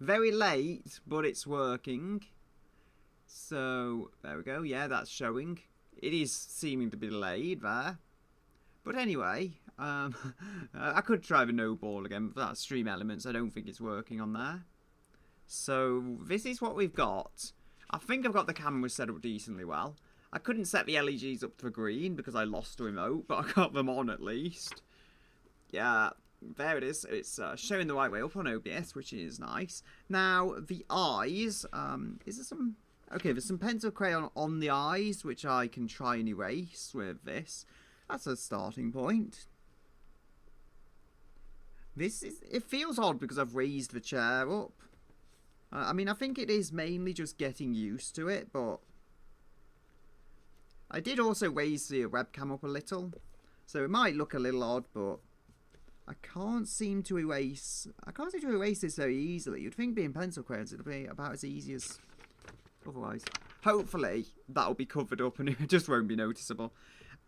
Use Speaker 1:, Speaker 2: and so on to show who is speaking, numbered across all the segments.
Speaker 1: Very late, but it's working. So, there we go. Yeah, that's showing. It is seeming to be delayed there. But anyway, I could try the no ball again, but that's Stream Elements. I don't think it's working on there. So, this is what we've got. I think I've got the camera set up decently well. I couldn't set the LEDs up for green because I lost the remote, but I got them on at least. Yeah, there it is. It's showing the right way up on OBS, which is nice. Now, the eyes, is there some... Okay, there's some pencil crayon on the eyes, which I can try and erase with this. That's a starting point. It feels odd because I've raised the chair up. I mean, I think it is mainly just getting used to it, but... I did also raise the webcam up a little, so it might look a little odd, but... I can't seem to erase this very easily. You'd think being pencil crayons, it'll be about as easy as... Otherwise, hopefully that'll be covered up and it just won't be noticeable.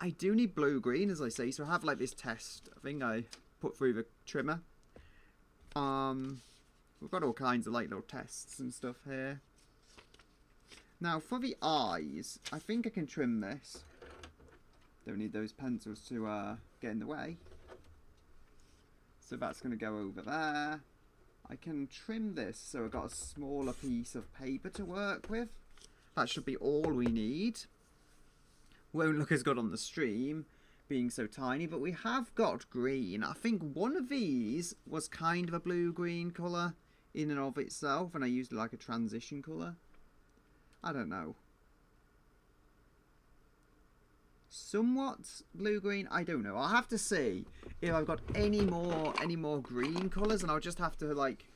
Speaker 1: I do need blue-green, as I say, so I have like this test thing I put through the trimmer. We've got all kinds of like little tests and stuff here. Now for the eyes, I think I can trim this. Don't need those pencils to get in the way. So that's going to go over there. I can trim this so I've got a smaller piece of paper to work with. That should be all we need. Won't look as good on the stream, being so tiny, but we have got green. I think one of these was kind of a blue-green colour in and of itself, and I used it like a transition colour. I don't know. Somewhat blue-green, I don't know. I'll have to see if I've got any more green colours, and I'll just have to like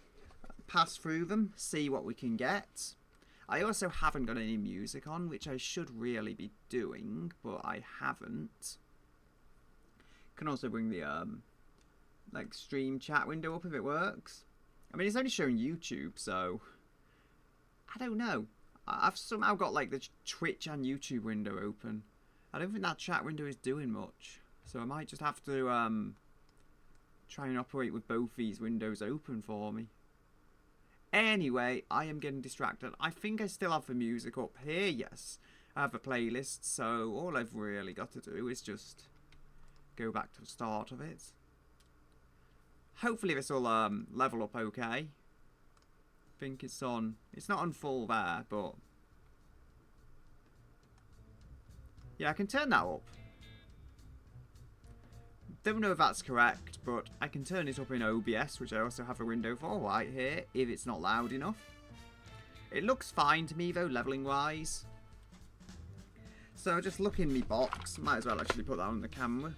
Speaker 1: pass through them, see what we can get. I also haven't got any music on, which I should really be doing, but I haven't. Can also bring the like stream chat window up if it works. I mean, it's only showing YouTube, so I don't know. I've somehow got like the Twitch and YouTube window open. I don't think that chat window is doing much, so I might just have to try and operate with both these windows open for me. Anyway, I am getting distracted. I think I still have the music up here, yes. I have a playlist, so all I've really got to do is just go back to the start of it. Hopefully this will level up okay. I think it's not on full there, but... Yeah, I can turn that up. Don't know if that's correct, but I can turn it up in OBS, which I also have a window for right here, if it's not loud enough. It looks fine to me though, leveling wise. So just look in my box. Might as well actually put that on the camera.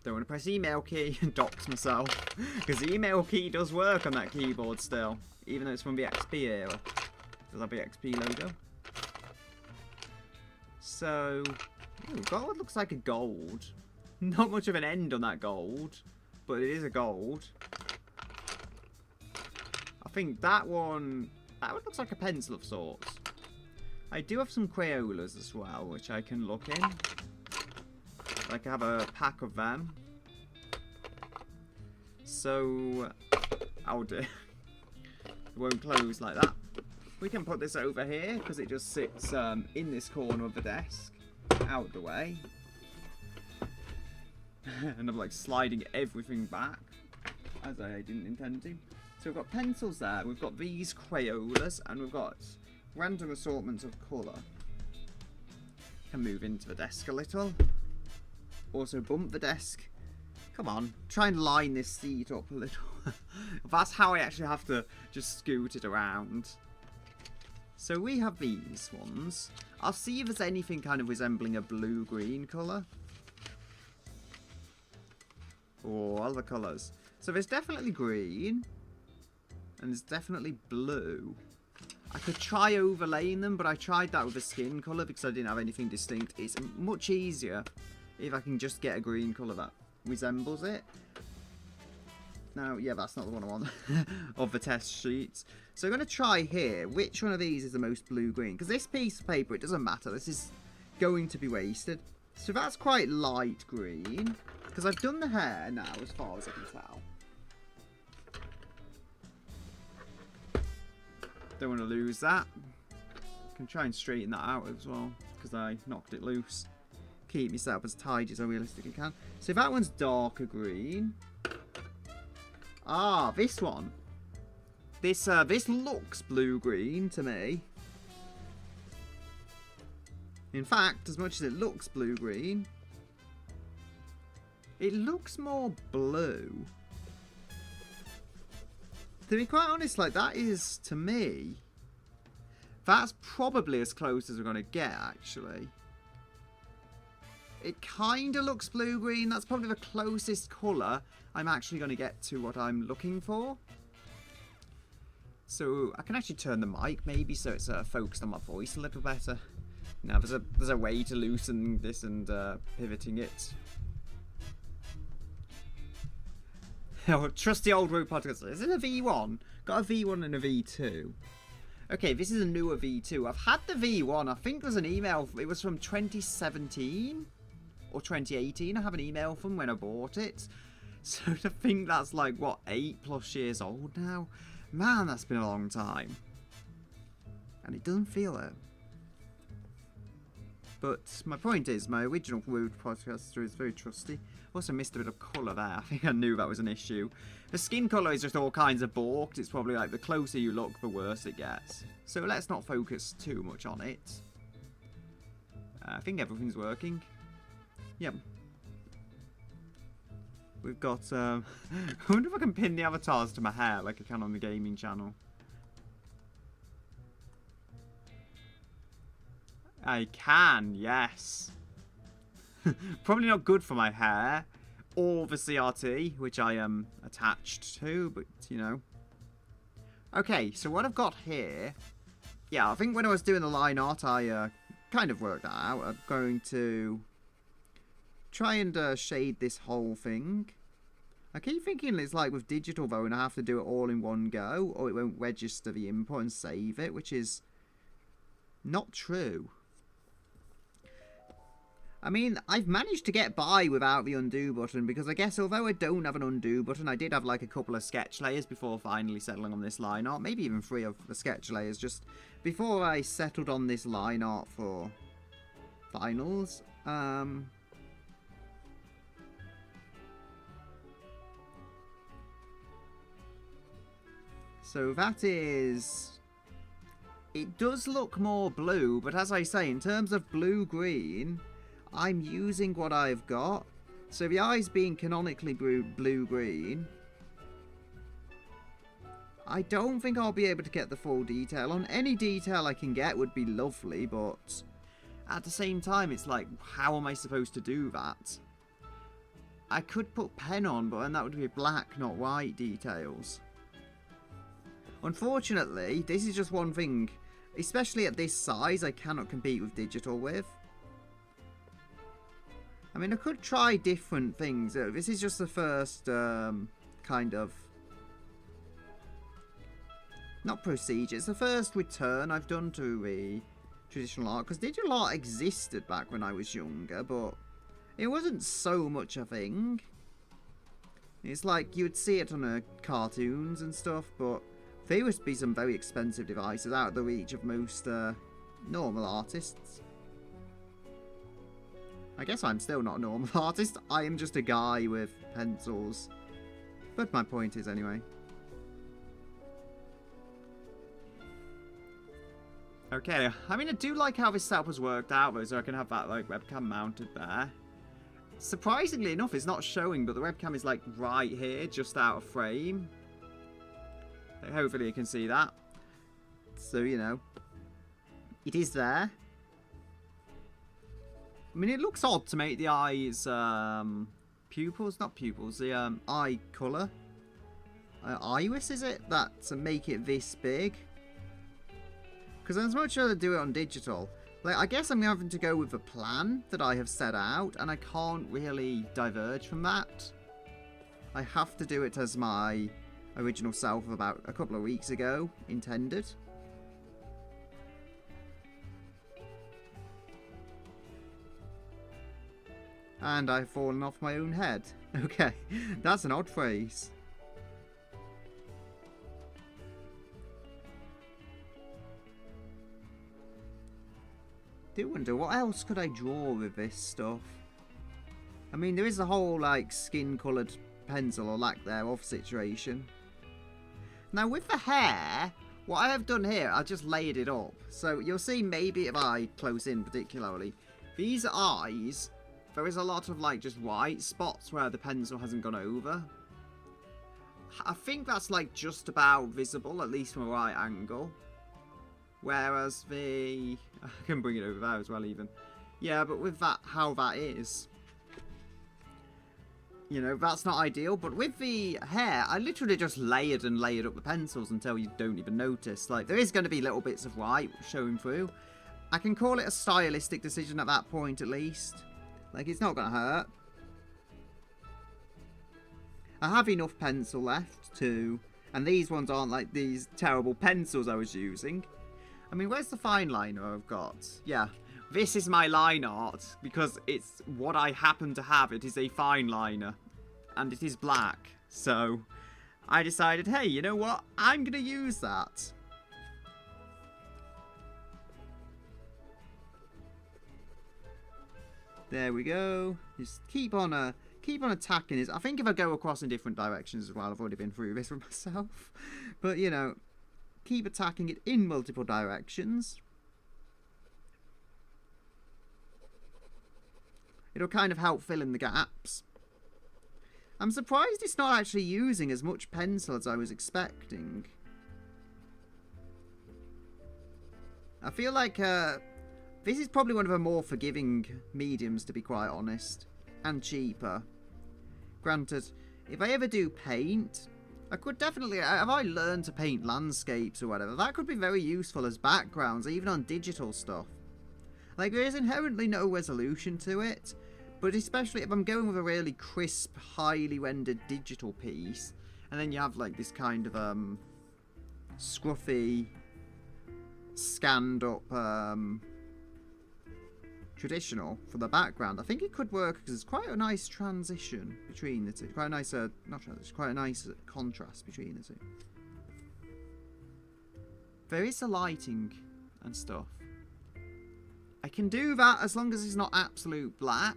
Speaker 1: Don't want to press email key and dox myself, because the email key does work on that keyboard still, even though it's from the XP era. Does have the XP logo. So, ooh, gold looks like a gold. Not much of an end on that gold, but it is a gold. I think that one looks like a pencil of sorts. I do have some Crayolas as well, which I can look in. Like I have a pack of them. So, oh dear. It won't close like that. We can put this over here, because it just sits in this corner of the desk. Out the way. And I'm like sliding everything back, as I didn't intend to. So we've got pencils there, we've got these Crayolas, and we've got random assortments of colour. Can move into the desk a little. Also bump the desk. Come on, try and line this seat up a little. That's how I actually have to just scoot it around. So we have these ones. I'll see if there's anything kind of resembling a blue-green colour. Or other colours. So there's definitely green. And there's definitely blue. I could try overlaying them, but I tried that with a skin colour because I didn't have anything distinct. It's much easier if I can just get a green colour that resembles it. Now, yeah, that's not the one I want of the test sheets. So I'm going to try here. Which one of these is the most blue-green? Because this piece of paper, it doesn't matter. This is going to be wasted. So that's quite light green. Because I've done the hair now, as far as I can tell. Don't want to lose that. Can try and straighten that out as well, because I knocked it loose. Keep my setup as tidy as I realistically can. So that one's darker green. Ah, this one. This looks blue-green to me. In fact, as much as it looks blue-green, it looks more blue. To be quite honest, like, that is, to me, that's probably as close as we're going to get, actually. It kind of looks blue-green. That's probably the closest colour I'm actually going to get to what I'm looking for. So I can actually turn the mic, maybe, so it's focused on my voice a little better. Now, there's a way to loosen this and pivoting it. Oh, trusty old road podcast. Is it a V1? Got a V1 and a V2. Okay, this is a newer V2. I've had the V1. I think there's an email. It was from 2017 or 2018. I have an email from when I bought it. So to think that's like, what, 8+ years old now? Man, that's been a long time. And it doesn't feel it. But my point is, my original Road Podcaster is very trusty. Also missed a bit of colour there. I think I knew that was an issue. The skin colour is just all kinds of balked. It's probably like the closer you look, the worse it gets. So let's not focus too much on it. I think everything's working. Yep. We've got... I wonder if I can pin the avatars to my hair like I can on the gaming channel. I can, yes. Probably not good for my hair or the CRT, which I am attached to, but you know. Okay, so what I've got here, yeah, I think when I was doing the line art, I kind of worked that out. I'm going to try and shade this whole thing. I keep thinking it's like with digital though, and I have to do it all in one go, or it won't register the input and save it, which is not true. I mean, I've managed to get by without the undo button, because I guess although I don't have an undo button, I did have like a couple of sketch layers before finally settling on this line art. Maybe even 3 of the sketch layers, just before I settled on this line art for finals. So that is... It does look more blue, but as I say, in terms of blue-green, I'm using what I've got. So the eyes being canonically blue-green, I don't think I'll be able to get the full detail on. Any detail I can get would be lovely, but at the same time, it's like, how am I supposed to do that? I could put pen on, but then that would be black, not white details. Unfortunately, this is just one thing, especially at this size, I cannot compete with digital with. I mean, I could try different things. This is just the first kind of... Not procedure. It's the first return I've done to the traditional art. Because digital art existed back when I was younger, but it wasn't so much a thing. It's like you would see it on cartoons and stuff, but there would be some very expensive devices out of the reach of most normal artists. I guess I'm still not a normal artist. I am just a guy with pencils. But my point is anyway. Okay, I mean I do like how this setup has worked out though, so I can have that like webcam mounted there. Surprisingly enough, it's not showing, but the webcam is like right here, just out of frame. Hopefully you can see that. So, you know, it is there. I mean, it looks odd to make the eyes pupils, not pupils, the eye colour. Iris, is it? That to make it this big. Because as much as I do it on digital, like, I guess I'm having to go with the plan that I have set out, and I can't really diverge from that. I have to do it as my original self of about a couple of weeks ago intended. And I've fallen off my own head. Okay, that's an odd phrase. do wonder, what else could I draw with this stuff? I mean, there is the whole, like, skin-coloured pencil or lack thereof situation. Now, with the hair, what I have done here, I just layered it up. So, you'll see maybe if I close in particularly, these eyes, there is a lot of, like, just white spots where the pencil hasn't gone over. I think that's, like, just about visible, at least from a right angle. Whereas the... I can bring it over there as well, even. Yeah, but with that, how that is... You know, that's not ideal. But with the hair, I literally just layered and layered up the pencils until you don't even notice. Like, there is going to be little bits of white showing through. I can call it a stylistic decision at that point, at least. Like, it's not going to hurt. I have enough pencil left to... And these ones aren't like these terrible pencils I was using. I mean, where's the fine liner I've got? Yeah, this is my line art because it's what I happen to have. It is a fine liner and it is black. So I decided, hey, you know what? I'm going to use that. There we go. Just keep on attacking this. I think if I go across in different directions as well, I've already been through this with myself. But, you know, keep attacking it in multiple directions. It'll kind of help fill in the gaps. I'm surprised it's not actually using as much pencil as I was expecting. I feel like this is probably one of the more forgiving mediums, to be quite honest. And cheaper. Granted, if I ever do paint, I could definitely, if I learn to paint landscapes or whatever, that could be very useful as backgrounds, even on digital stuff. Like, there is inherently no resolution to it, but especially if I'm going with a really crisp, highly rendered digital piece, and then you have, like, this kind of, scruffy, scanned up, traditional for the background. I think it could work because it's quite a nice transition between the two. Quite a nice, not transition, quite a nice contrast between the two. There is the lighting and stuff. I can do that as long as it's not absolute black.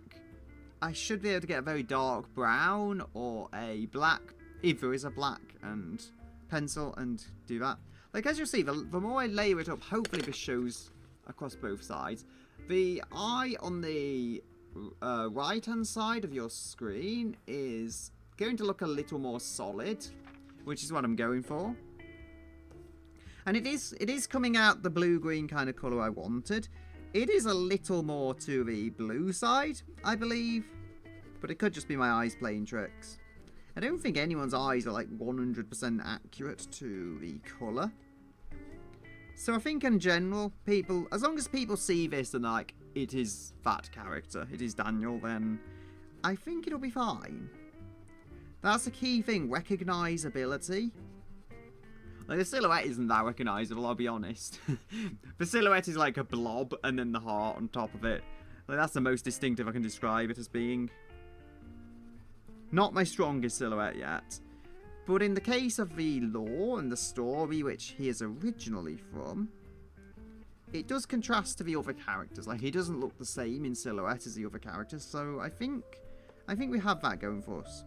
Speaker 1: I should be able to get a very dark brown or a black, if there is a black and pencil, and do that. Like, as you'll see, the more I layer it up, hopefully this shows across both sides. The eye on the right-hand side of your screen is going to look a little more solid, which is what I'm going for. And it is coming out the blue-green kind of colour I wanted. It is a little more to the blue side, I believe, but it could just be my eyes playing tricks. I don't think anyone's eyes are like 100% accurate to the colour. So I think in general, people, as long as people see this and like, it is that character, it is Daniel, then I think it'll be fine. That's the key thing, recognisability. Like, the silhouette isn't that recognisable, I'll be honest. The silhouette is like a blob and then the heart on top of it. Like, that's the most distinctive I can describe it as being. Not my strongest silhouette yet. But in the case of the lore and the story which he is originally from, it does contrast to the other characters. Like, he doesn't look the same in silhouette as the other characters, so I think we have that going for us.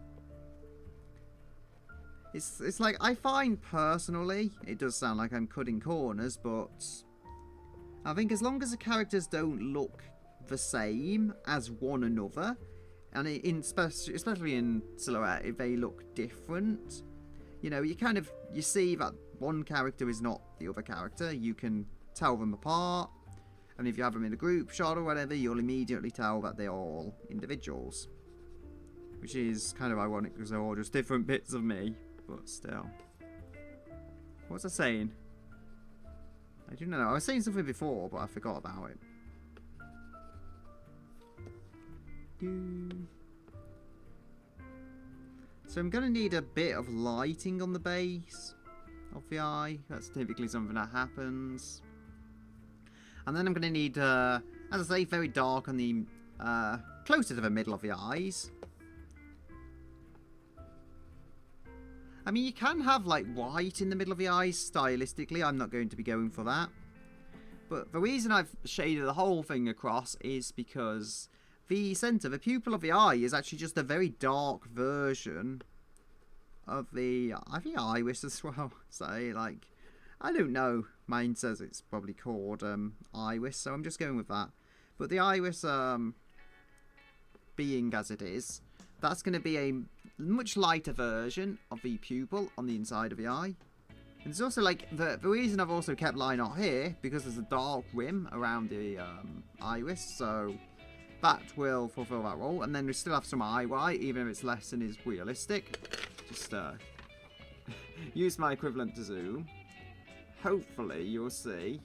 Speaker 1: It's like, I find personally, it does sound like I'm cutting corners, but I think as long as the characters don't look the same as one another, and especially in silhouette, if they look different, you know, you see that one character is not the other character. You can tell them apart, and if you have them in a group shot or whatever, you'll immediately tell that they're all individuals, which is kind of ironic because they're all just different bits of me, but still. What was I saying? I don't know. I was saying something before, but I forgot about it. So I'm going to need a bit of lighting on the base of the eye. That's typically something that happens. And then I'm going to need, as I say, very dark on the, closer to the middle of the eyes. I mean, you can have, like, white in the middle of the eyes stylistically. I'm not going to be going for that. But the reason I've shaded the whole thing across is because the centre, the pupil of the eye, is actually just a very dark version of the, I think, iris as well. So, like, I don't know. Mine says it's probably called iris, so I'm just going with that. But the iris, being as it is, that's going to be a much lighter version of the pupil on the inside of the eye. And there's also, like, the reason I've also kept line art here, because there's a dark rim around the iris, so that will fulfill that role. And then we still have some eye white, even if it's less than is realistic. Just use my equivalent to zoom. Hopefully you'll see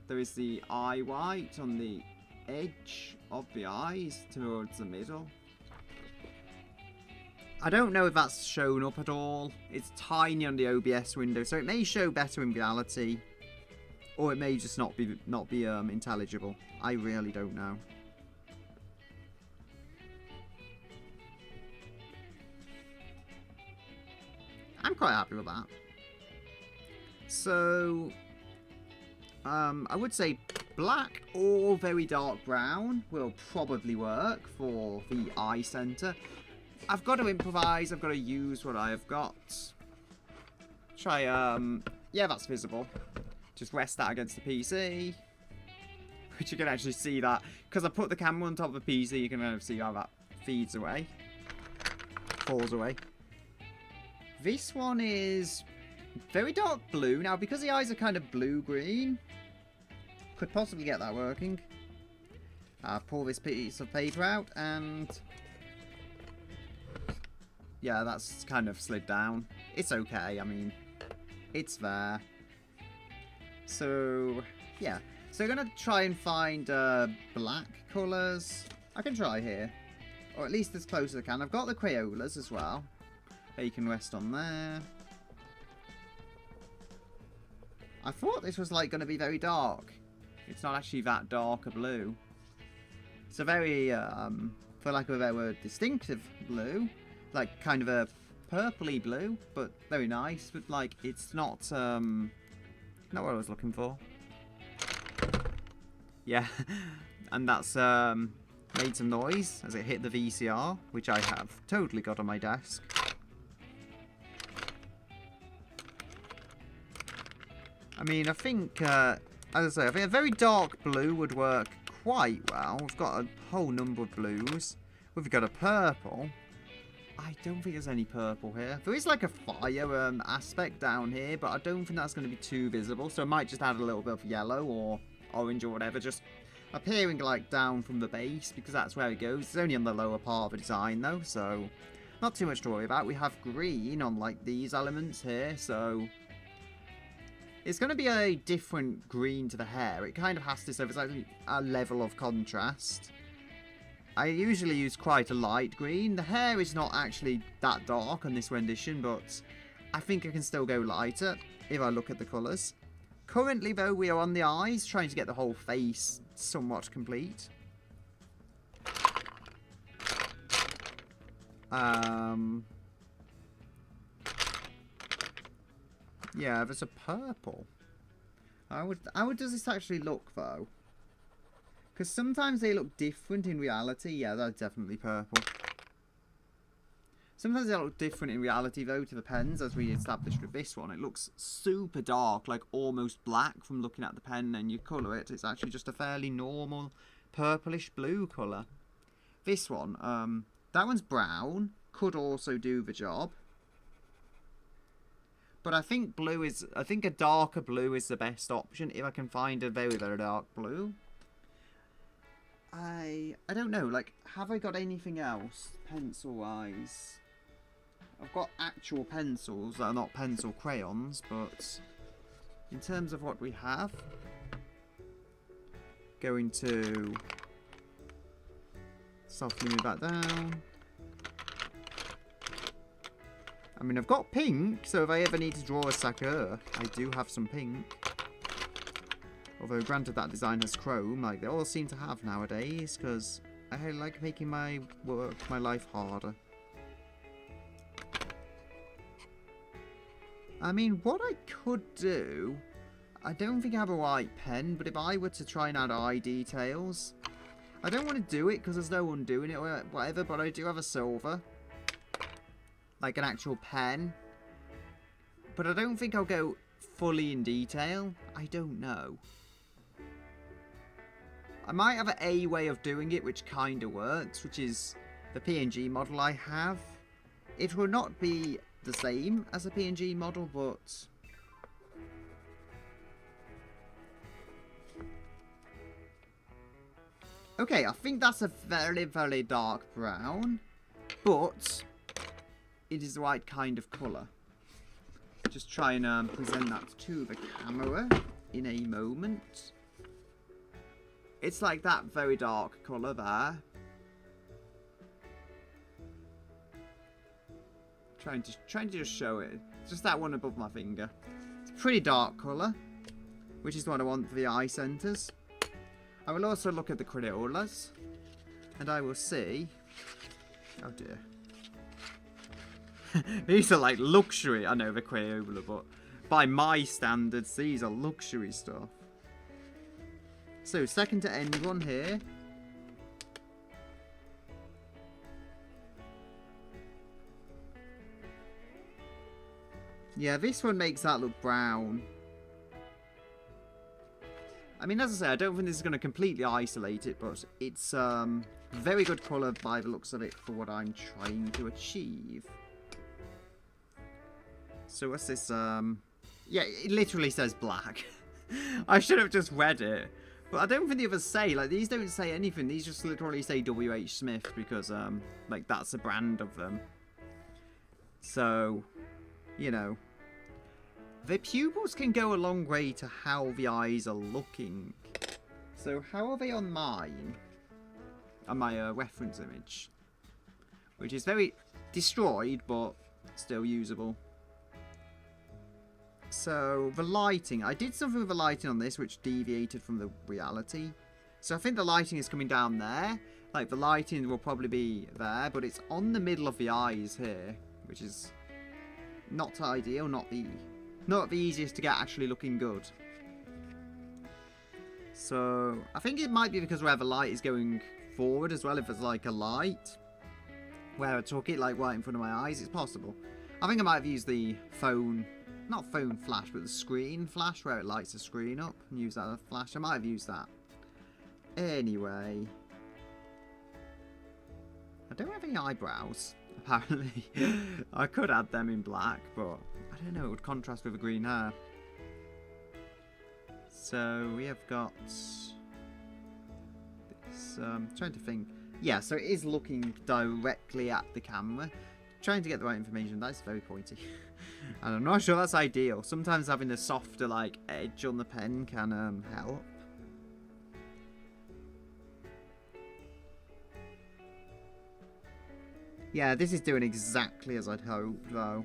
Speaker 1: there is the eye white on the edge of the eyes towards the middle. I don't know if that's shown up at all. It's tiny on the OBS window, so it may show better in reality, or it may just not be intelligible. I really don't know. I'm quite happy with that. So, I would say black or very dark brown will probably work for the eye centre. I've got to improvise, I've got to use what I have got. Try, yeah, that's visible. Just rest that against the PC. Which you can actually see that. Because I put the camera on top of the PC, you can kind of see how that feeds away. Falls away. This one is very dark blue. Now, because the eyes are kind of blue-green, could possibly get that working. Pull this piece of paper out and... yeah, that's kind of slid down. It's okay, I mean, it's there. So, yeah. So I'm going to try and find black colours. I can try here. Or at least as close as I can. I've got the Crayolas as well. You can rest on there. I thought this was like going to be very dark. It's not actually that dark a blue. It's a very, for lack of a better word, distinctive blue. Like kind of a purpley blue, but very nice. But like it's not what I was looking for. Yeah, and that's made some noise as it hit the VCR, which I have totally got on my desk. I mean, I think, as I say, I think a very dark blue would work quite well. We've got a whole number of blues. We've got a purple. I don't think there's any purple here. There is like a fire aspect down here, but I don't think that's going to be too visible. So I might just add a little bit of yellow or orange or whatever, just appearing like down from the base, because that's where it goes. It's only on the lower part of the design though, so not too much to worry about. We have green on like these elements here, so it's going to be a different green to the hair. It kind of has to, so it's like a level of contrast. I usually use quite a light green. The hair is not actually that dark on this rendition, but I think I can still go lighter if I look at the colours. Currently, though, we are on the eyes, trying to get the whole face somewhat complete. Yeah, there's a purple. How does this actually look, though? Because sometimes they look different in reality. Yeah, that's definitely purple. Sometimes they look different in reality, though, to the pens, as we established with this one. It looks super dark, like almost black from looking at the pen, and you colour it. It's actually just a fairly normal purplish blue colour. This one, that one's brown. Could also do the job. But I think a darker blue is the best option if I can find a very, very dark blue. I don't know, like, have I got anything else pencil-wise? I've got actual pencils that are not pencil crayons, but in terms of what we have, going to softly move that down. I mean, I've got pink, so if I ever need to draw a Sakura, I do have some pink. Although, granted, that design has chrome, like they all seem to have nowadays, because I like making my work, my life harder. I mean, what I could do... I don't think I have a white pen, but if I were to try and add eye details, I don't want to do it because there's no one doing it or whatever, but I do have a silver. Like an actual pen. But I don't think I'll go fully in detail. I don't know. I might have a way of doing it which kind of works, which is the PNG model I have. It will not be the same as a PNG model, but... Okay, I think that's a very, very dark brown, but it is the right kind of colour. Just try and present that to the camera in a moment. It's like that very dark colour there. Trying to just show it. Just that one above my finger. It's a pretty dark colour, which is what I want for the eye centres. I will also look at the Crayolas, and I will see... Oh dear. These are like luxury. I know the Crayola, but by my standards, these are luxury stuff. So, second to end one here. Yeah, this one makes that look brown. I mean, as I say, I don't think this is going to completely isolate it, but it's very good colour by the looks of it for what I'm trying to achieve. So what's this? Yeah, it literally says black. I should have just read it. But I don't think the others say, like, these don't say anything. These just literally say WH Smith because, like, that's a brand of them. So, you know. The pupils can go a long way to how the eyes are looking. So, how are they on mine? On my reference image. Which is very destroyed, but still usable. So, the lighting. I did something with the lighting on this, which deviated from the reality. So, I think the lighting is coming down there. Like, the lighting will probably be there, but it's on the middle of the eyes here. Which is not ideal, not the easiest to get actually looking good. So, I think it might be because where the light is going forward as well, if there's like a light. Where I took it, like right in front of my eyes, it's possible. I think I might have used the phone... Not phone flash, but the screen flash, where it lights the screen up and use that as a flash. I might have used that. Anyway. I don't have any eyebrows, apparently. I could add them in black, but I don't know, it would contrast with the green hair. So, we have got... this, trying to think. Yeah, so it is looking directly at the camera. Trying to get the right information. That's very pointy. And I'm not sure that's ideal. Sometimes having a softer, like, edge on the pen can help. Yeah, this is doing exactly as I'd hoped, though.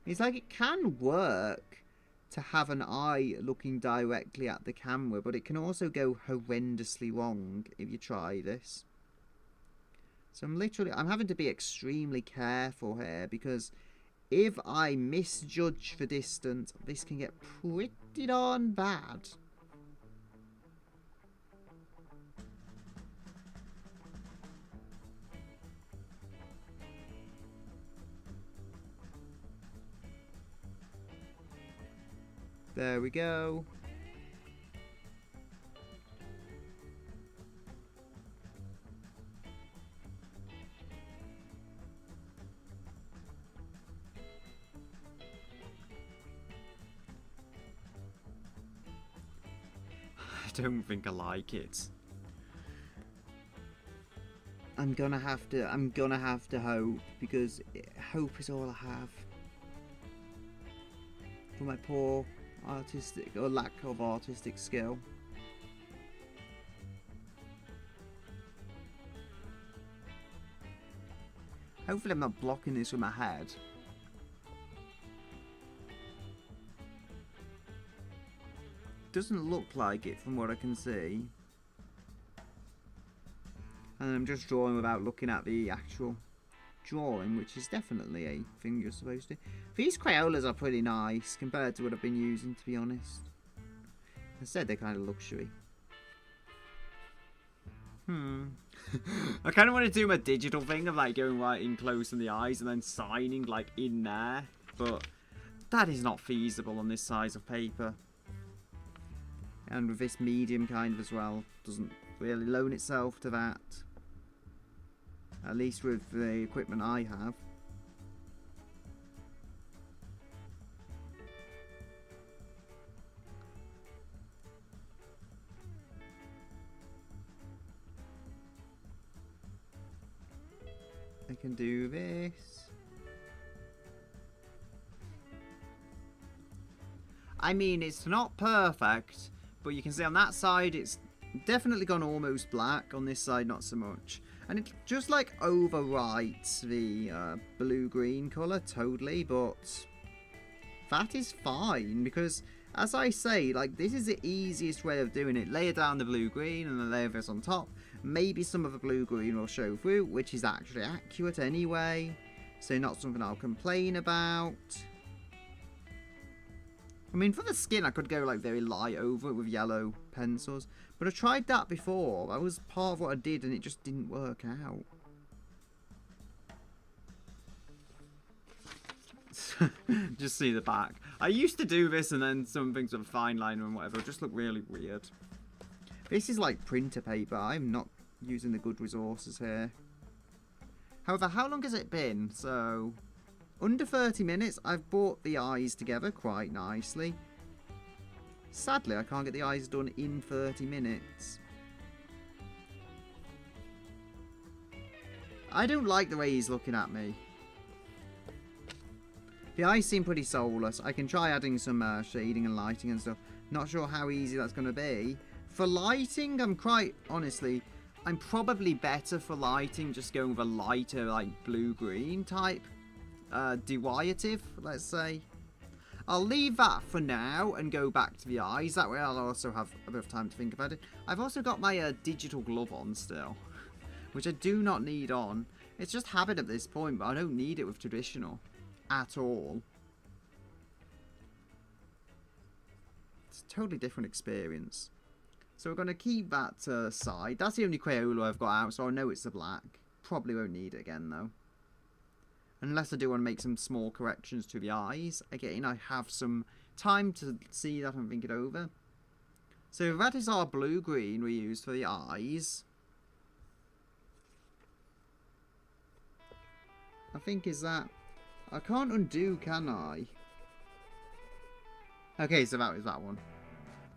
Speaker 1: It's like it can work to have an eye looking directly at the camera, but it can also go horrendously wrong if you try this. So I'm having to be extremely careful here, because if I misjudge the distance, this can get pretty darn bad. There we go. I don't think I like it. I'm gonna have to hope, because hope is all I have. For my poor artistic, or lack of artistic skill. Hopefully I'm not blocking this with my head. Doesn't look like it from what I can see. And I'm just drawing without looking at the actual drawing, which is definitely a thing you're supposed to. These Crayolas are pretty nice compared to what I've been using, to be honest. Instead, they're kind of luxury. I kind of want to do my digital thing of like going right in close on the eyes and then signing like in there, but that is not feasible on this size of paper. And with this medium kind of as well, doesn't really loan itself to that. At least with the equipment I have. I can do this. I mean, it's not perfect, but you can see on that side it's definitely gone almost black. On this side, not so much. And it just like overwrites the blue-green colour totally, but that is fine because, as I say, like this is the easiest way of doing it. Layer down the blue-green and then layer this on top. Maybe some of the blue-green will show through, which is actually accurate anyway, so not something I'll complain about. I mean, for the skin, I could go like very light over it with yellow pencils, but I tried that before. That was part of what I did, and it just didn't work out. Just see the back. I used to do this, and then some things with fine liner and whatever just look really weird. This is like printer paper. I'm not using the good resources here. However, how long has it been? So, under 30 minutes. I've brought the eyes together quite nicely. Sadly, I can't get the eyes done in 30 minutes. I don't like the way he's looking at me. The eyes seem pretty soulless. I can try adding some shading and lighting and stuff. Not sure how easy that's going to be. For lighting, I'm probably better for lighting just going with a lighter, like, blue-green type derivative, let's say. I'll leave that for now and go back to the eyes. That way I'll also have a bit of time to think about it. I've also got my digital glove on still, which I do not need on. It's just habit at this point, but I don't need it with traditional at all. It's a totally different experience. So we're going to keep that side. That's the only Crayola I've got out, so I know it's the black. Probably won't need it again, though. Unless I do want to make some small corrections to the eyes. Again, I have some time to see that and think it over. So that is our blue-green we used for the eyes. I think is that... I can't undo, can I? Okay, so that was that one.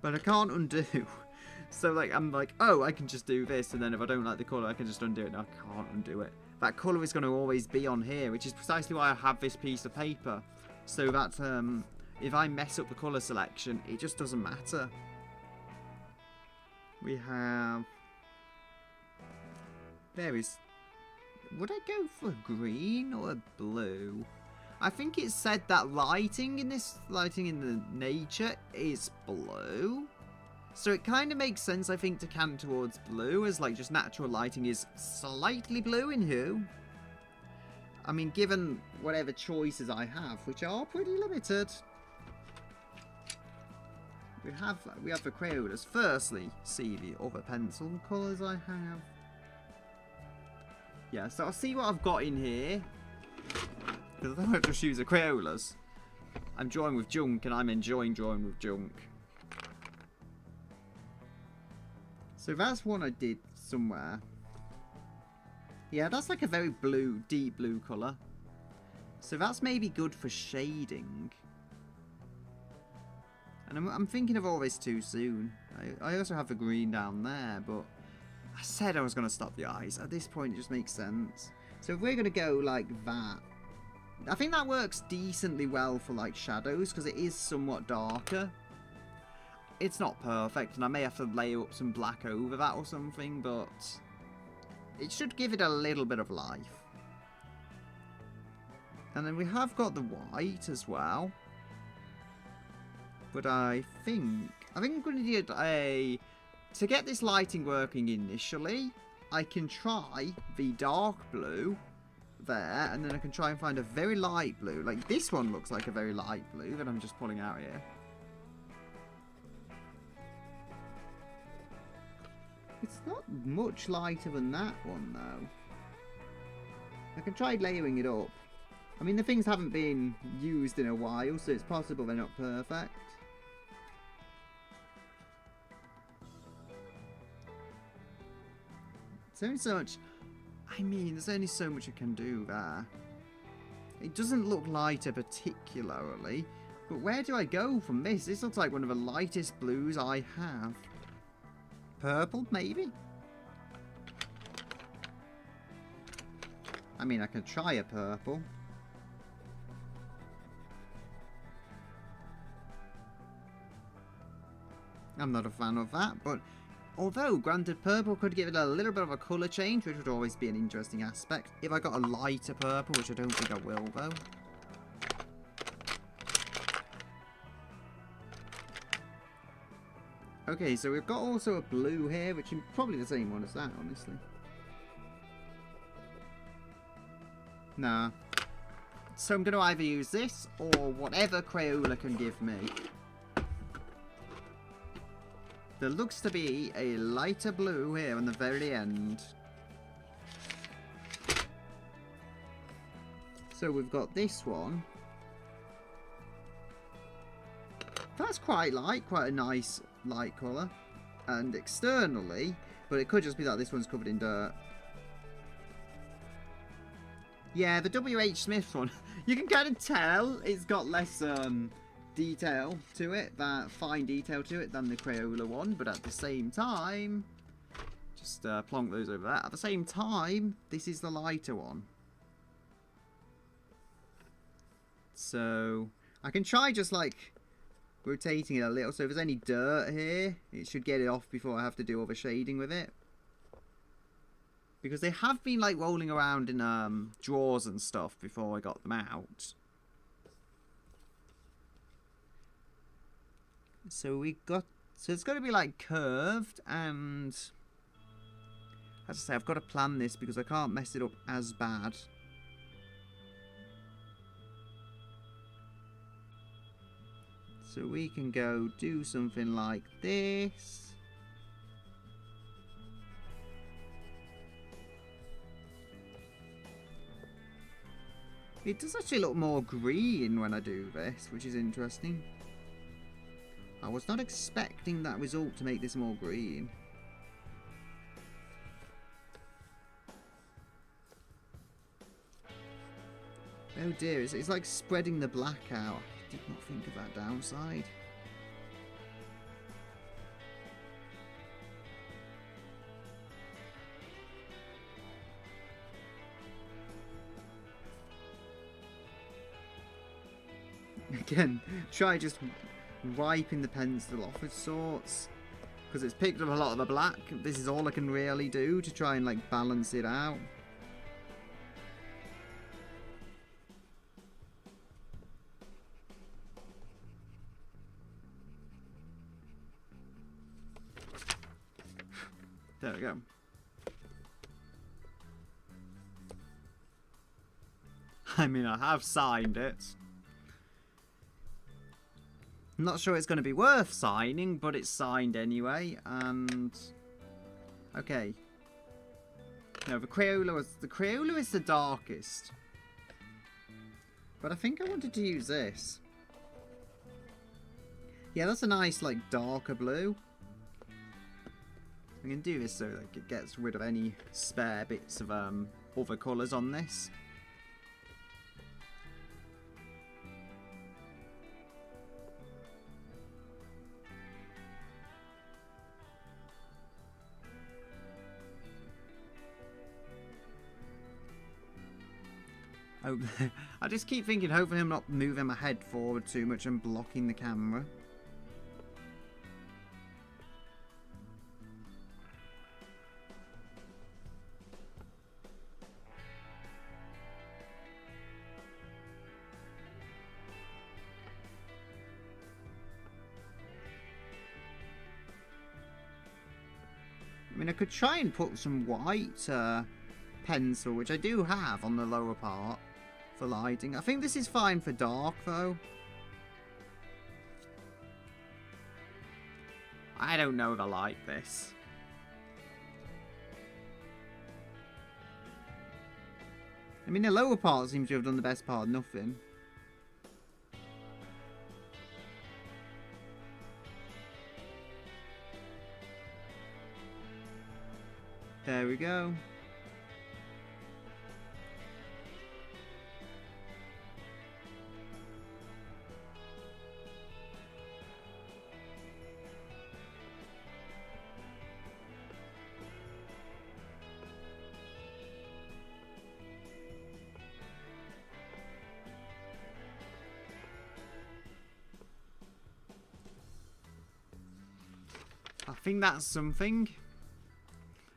Speaker 1: But I can't undo. So, like, I'm like, oh, I can just do this, and then if I don't like the colour, I can just undo it. No, I can't undo it. That colour is going to always be on here, which is precisely why I have this piece of paper. So that, if I mess up the colour selection, it just doesn't matter. We have... There is... Would I go for green or blue? I think it said that lighting in the nature is blue. So it kind of makes sense, I think, to can towards blue, as like just natural lighting is slightly blue in hue. I mean, given whatever choices I have, which are pretty limited. We have the Crayolas. Firstly, see the other pencil colours I have. Yeah, so I'll see what I've got in here. Because I don't just use the Crayolas. I'm drawing with junk, and I'm enjoying drawing with junk. So that's one I did somewhere. Yeah, that's like a very blue, deep blue colour. So that's maybe good for shading. And I'm thinking of all this too soon. I also have the green down there, but I said I was going to stop the eyes. At this point, it just makes sense. So if we're going to go like that, I think that works decently well for like shadows, because it is somewhat darker. It's not perfect, and I may have to layer up some black over that or something, but it should give it a little bit of life. And then we have got the white as well. But I think I'm going to do a... To get this lighting working initially, I can try the dark blue there, and then I can try and find a very light blue. Like, this one looks like a very light blue that I'm just pulling out here. It's not much lighter than that one, though. I can try layering it up. I mean, the things haven't been used in a while, so it's possible they're not perfect. There's only so much... I mean, there's only so much I can do there. It doesn't look lighter particularly, but where do I go from this? This looks like one of the lightest blues I have. Purple, maybe? I mean, I can try a purple. I'm not a fan of that, but although, granted, purple could give it a little bit of a colour change, which would always be an interesting aspect. If I got a lighter purple, which I don't think I will, though. Okay, so we've got also a blue here, which is probably the same one as that, honestly. Nah. So I'm going to either use this, or whatever Crayola can give me. There looks to be a lighter blue here on the very end. So we've got this one. That's quite light, quite a nice light colour. And externally, but it could just be that this one's covered in dirt. Yeah, the WH Smith one, you can kind of tell it's got less detail to it, that fine detail to it, than the Crayola one, but at the same time, just plonk those over there. At the same time, this is the lighter one. So I can try just like rotating it a little, so if there's any dirt here, it should get it off before I have to do all the shading with it. Because they have been like rolling around in drawers and stuff before I got them out. So it's got to be like curved, and as I say, I've got to plan this because I can't mess it up as bad. So we can go do something like this. It does actually look more green when I do this, which is interesting. I was not expecting that result to make this more green. Oh dear, it's like spreading the black out. I did not think of that downside. Again, try just wiping the pencil off of sorts, because it's picked up a lot of the black. This is all I can really do to try and like balance it out. There we go. I mean, I have signed it. I'm not sure it's going to be worth signing, but it's signed anyway, and... Okay. No, the Crayola is the darkest. But I think I wanted to use this. Yeah, that's a nice, like, darker blue. I can do this so like, it gets rid of any spare bits of other colours on this. Oh, I just keep thinking, hopefully I'm not moving my head forward too much and blocking the camera. I mean, I could try and put some white pencil, which I do have on the lower part for lighting. I think this is fine for dark, though. I don't know if I like this. I mean, the lower part seems to have done the best part, nothing. There we go. I think that's something.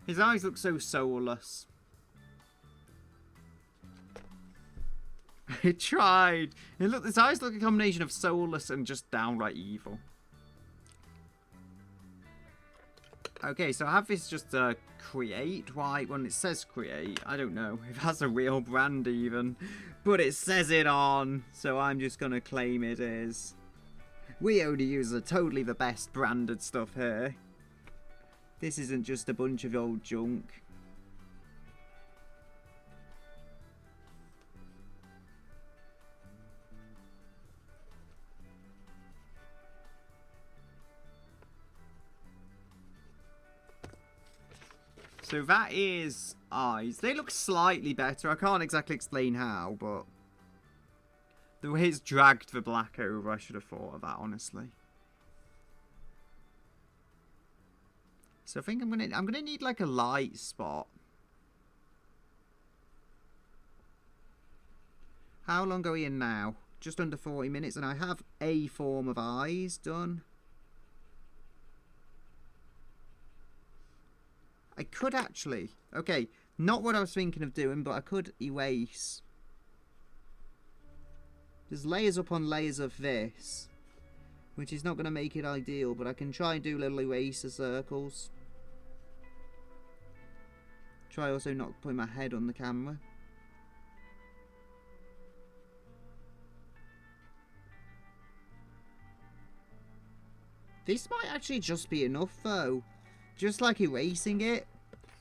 Speaker 1: His eyes look so soulless. I tried. His eyes look a combination of soulless and just downright evil. Okay, so I have this just create. Why? When it says create, I don't know if that's a real brand even. But it says it on, so I'm just going to claim it is. We only use totally the best branded stuff here. This isn't just a bunch of old junk. So that is eyes. They look slightly better. I can't exactly explain how, but the way it's dragged the black over, I should have thought of that, honestly. So I think I'm gonna need like a light spot. How long are we in now? Just under 40 minutes, and I have a form of eyes done. I could actually, okay, not what I was thinking of doing, but I could erase. There's layers upon layers of this, which is not going to make it ideal, but I can try and do little eraser circles. Try also not putting my head on the camera. This might actually just be enough though. Just like erasing it.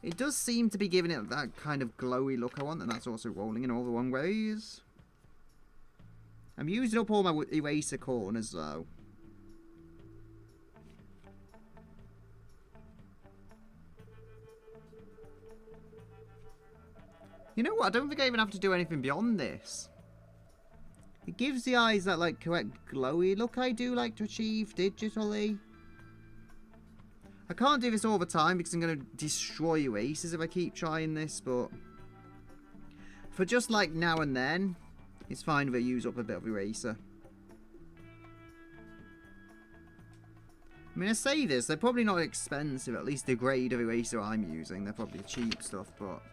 Speaker 1: It does seem to be giving it that kind of glowy look I want, and that's also rolling in all the wrong ways. I'm using up all my eraser corners though. You know what? I don't think I even have to do anything beyond this. It gives the eyes that like correct glowy look I do like to achieve digitally. I can't do this all the time because I'm going to destroy erasers if I keep trying this, but for just like now and then, it's fine if I use up a bit of eraser. I mean, I say this, they're probably not expensive, at least the grade of eraser I'm using. They're probably cheap stuff, but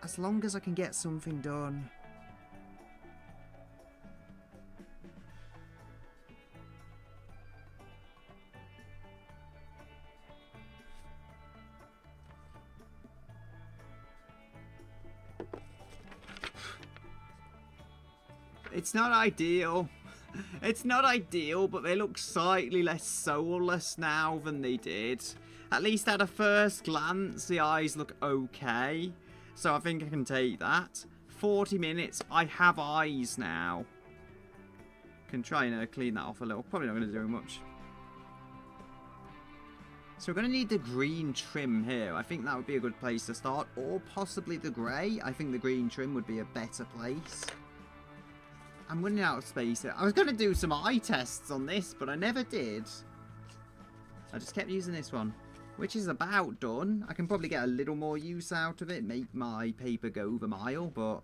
Speaker 1: as long as I can get something done. It's not ideal. It's not ideal, but they look slightly less soulless now than they did. At least at a first glance, the eyes look okay. So I think I can take that. 40 minutes, I have eyes now. Can try and clean that off a little. Probably not going to do much. So we're going to need the green trim here. I think that would be a good place to start. Or possibly the grey. I think the green trim would be a better place. I'm running out of space here. I was going to do some eye tests on this, but I never did. I just kept using this one, which is about done. I can probably get a little more use out of it, make my paper go the mile, but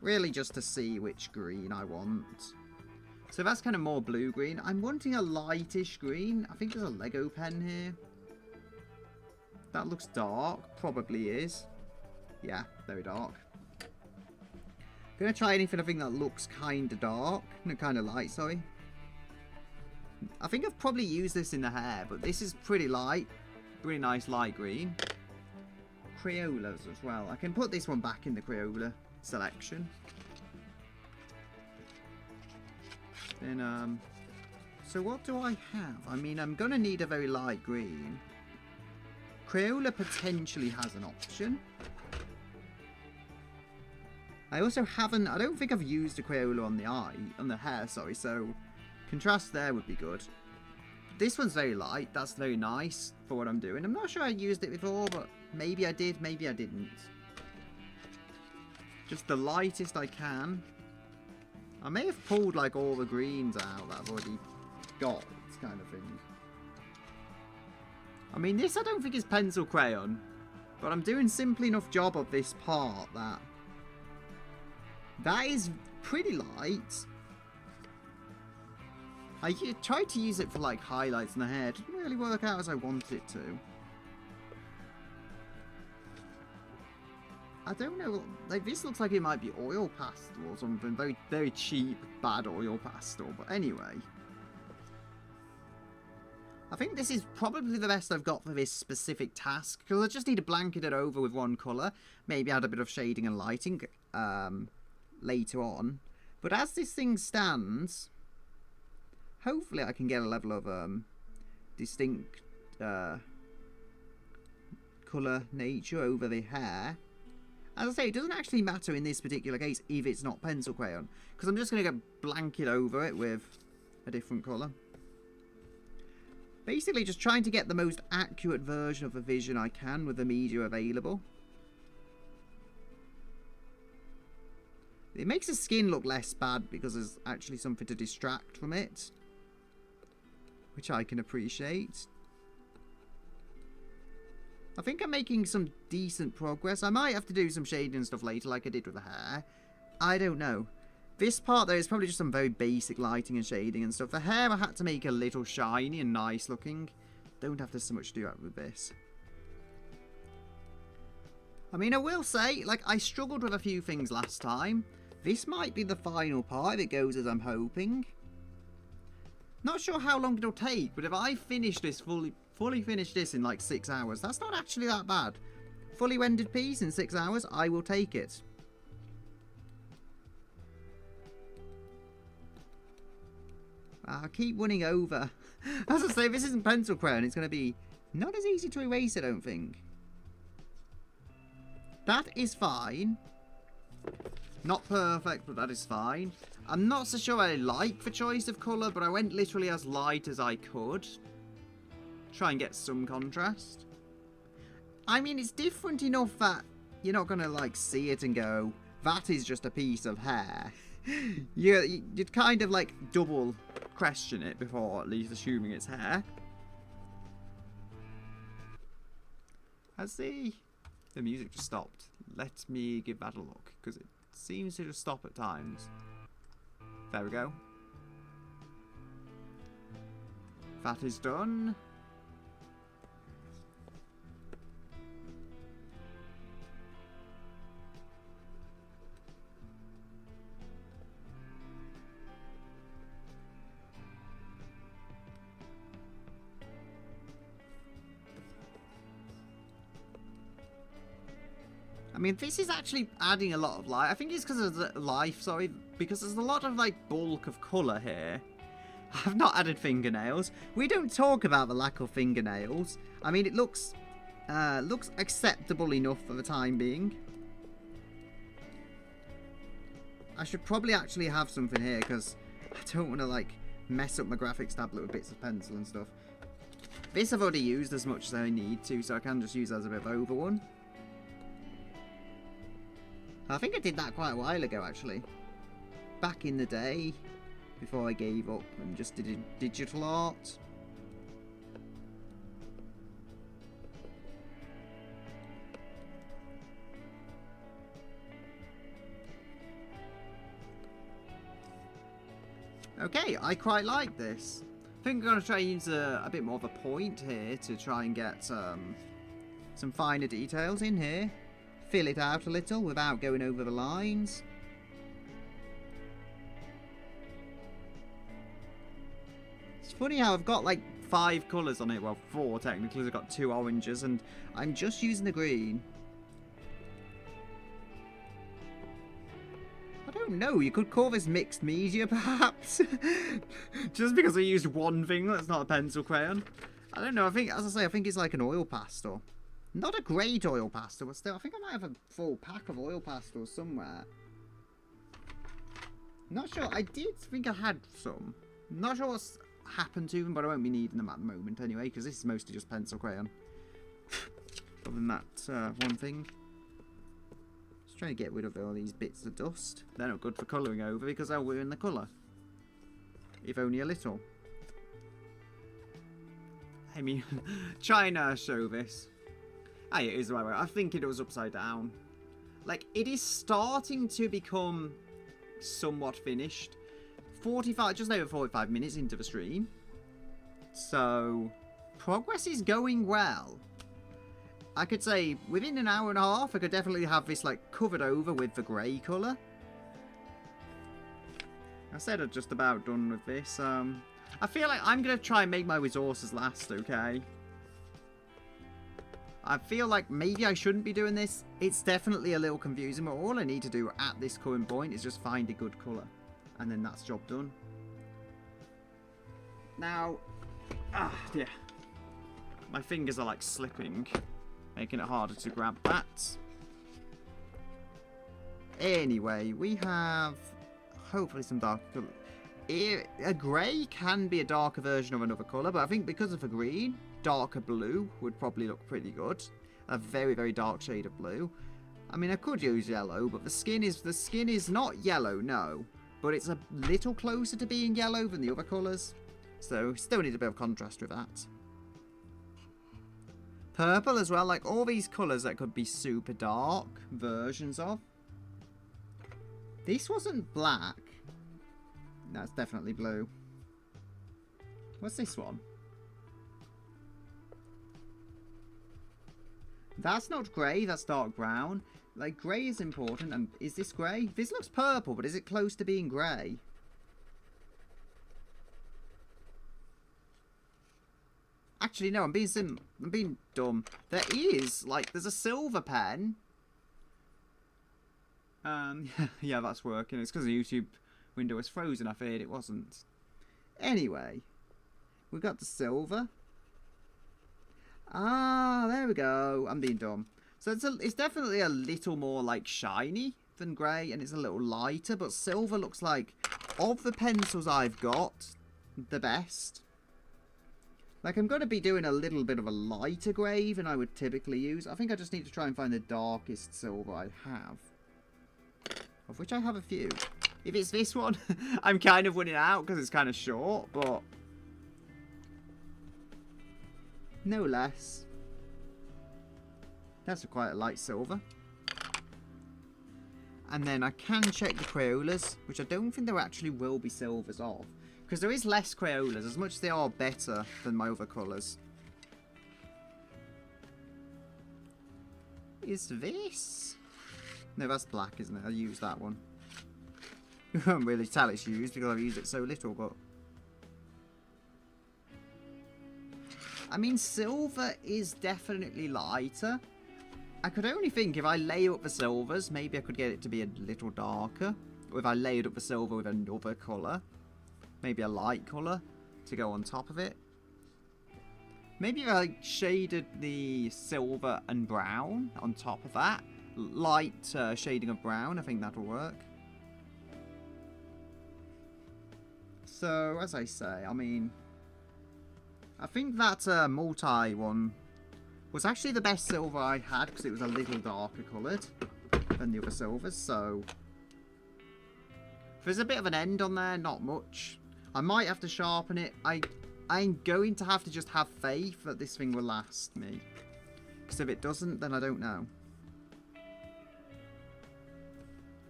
Speaker 1: really just to see which green I want. So that's kind of more blue-green. I'm wanting a lightish green. I think there's a Lego pen here. That looks dark. Probably is. Yeah, very dark. Gonna try anything I think that looks kind of dark. No, kind of light, sorry. I think I've probably used this in the hair, but this is pretty light. Pretty nice light green. Crayolas as well. I can put this one back in the Crayola selection. Then, so what do I have? I mean, I'm going to need a very light green. Crayola potentially has an option. I also haven't, I don't think I've used a Crayola on the eye, on the hair, sorry, so contrast there would be good. This one's very light, that's very nice for what I'm doing. I'm not sure I used it before, but maybe I did, maybe I didn't. Just the lightest I can. I may have pulled like all the greens out that I've already got, kind of thing. I mean, this I don't think is pencil crayon, but I'm doing simple enough job of this part that is pretty light. I tried to use it for like highlights in the hair. It didn't really work out as I wanted it to. I don't know, like this looks like it might be oil pastel or something. Very, very cheap, bad oil pastel. But anyway. I think this is probably the best I've got for this specific task. Because I just need to blanket it over with one colour. Maybe add a bit of shading and lighting later on. But as this thing stands, hopefully I can get a level of distinct colour nature over the hair. As I say, it doesn't actually matter in this particular case if it's not pencil crayon, because I'm just going to go blanket over it with a different colour. Basically just trying to get the most accurate version of the vision I can with the media available. It makes the skin look less bad because there's actually something to distract from it, which I can appreciate. I think I'm making some decent progress. I might have to do some shading and stuff later like I did with the hair. I don't know. This part though is probably just some very basic lighting and shading and stuff. The hair I had to make a little shiny and nice looking. Don't have to so much to do with this. I mean, I will say, like, I struggled with a few things last time. This might be the final part if it goes as I'm hoping. Not sure how long it'll take, but if I finish this fully finish this in like 6 hours, that's not actually that bad. Fully rendered piece in 6 hours, I will take it. I'll keep running over. As I say, if this isn't pencil crayon, it's going to be not as easy to erase, I don't think. That is fine. Not perfect, but that is fine. I'm not so sure I like the choice of colour, but I went literally as light as I could. Try and get some contrast. I mean, it's different enough that you're not going to, like, see it and go, that is just a piece of hair. You'd kind of, like, double question it before at least assuming it's hair. Has the music just stopped? Let me give that a look, because it seems to just stop at times. There we go. That is done. I mean, this is actually adding a lot of light. I think it's because of the life, sorry, because there's a lot of, like, bulk of colour here. I've not added fingernails. We don't talk about the lack of fingernails. I mean, it looks acceptable enough for the time being. I should probably actually have something here, because I don't want to, like, mess up my graphics tablet with bits of pencil and stuff. This I've already used as much as I need to, so I can just use that as a bit of over one. I think I did that quite a while ago, actually. Back in the day, before I gave up and just did digital art. Okay, I quite like this. I think I'm going to try and use a bit more of a point here to try and get some finer details in here. Fill it out a little without going over the lines. It's funny how I've got like 5 colours on it. Well, 4 technically. I've got 2 oranges and I'm just using the green. don't know. You could call this mixed media, perhaps. Just because I used one thing that's not a pencil crayon. I don't know. I think, as I say, I think it's like an oil pastel. Not a great oil pastel, but still, I think I might have a full pack of oil pastels somewhere. Not sure. I did think I had some. Not sure what's happened to them, but I won't be needing them at the moment anyway, because this is mostly just pencil crayon. Other than that, one thing. Just trying to get rid of all these bits of dust. They're not good for colouring over because they'll ruin the colour. If only a little. I mean, trying to show this. Ah, yeah, it is the right way. I think it was upside down. Like, it is starting to become somewhat finished. 45, just over 45 minutes into the stream. So, progress is going well. I could say, within an hour and a half, I could definitely have this, like, covered over with the grey colour. I said I'm just about done with this. I feel like I'm going to try and make my resources last, okay? I feel like maybe I shouldn't be doing this. It's definitely a little confusing, but all I need to do at this current point is just find a good colour. And then that's job done. Now, dear. My fingers are like slipping, making it harder to grab that. Anyway, we have hopefully some darker colour. A grey can be a darker version of another colour, but I think because of a green, darker blue would probably look pretty good. A very, very dark shade of blue. I mean, I could use yellow, but the skin is not yellow, no. But it's a little closer to being yellow than the other colours. So, still need a bit of contrast with that. Purple as well, like all these colours that could be super dark versions of. This wasn't black. That's definitely blue. What's this one? That's not grey, that's dark brown. Like, grey is important. And is this grey? This looks purple, but is it close to being grey? Actually, no, I'm being dumb. There is, like, there's a silver pen. Yeah, that's working. It's because the YouTube window was frozen. I feared it wasn't. Anyway, we got the silver. Ah, there we go. I'm being dumb. So it's definitely a little more like shiny than grey, and it's a little lighter. But silver looks like, of the pencils I've got, the best. Like, I'm going to be doing a little bit of a lighter grey than I would typically use. I think I just need to try and find the darkest silver I have. Of which I have a few. If it's this one, I'm kind of winning out because it's kind of short, but no less. That's quite a light silver. And then I can check the Crayolas, which I don't think there actually will be silvers of. Because there is less Crayolas, as much as they are better than my other colours. Is this? No, that's black, isn't it? I used that one. You can't really tell it's used because I've used it so little, but I mean, silver is definitely lighter. I could only think if I layer up the silvers, maybe I could get it to be a little darker. Or if I layered up the silver with another colour. Maybe a light colour to go on top of it. Maybe if I shaded the silver and brown on top of that. Light shading of brown, I think that'll work. So, as I say, I mean, I think that multi one was actually the best silver I had because it was a little darker coloured than the other silvers. So, there's a bit of an end on there, not much. I might have to sharpen it. I'm going to have to just have faith that this thing will last me. Because if it doesn't, then I don't know.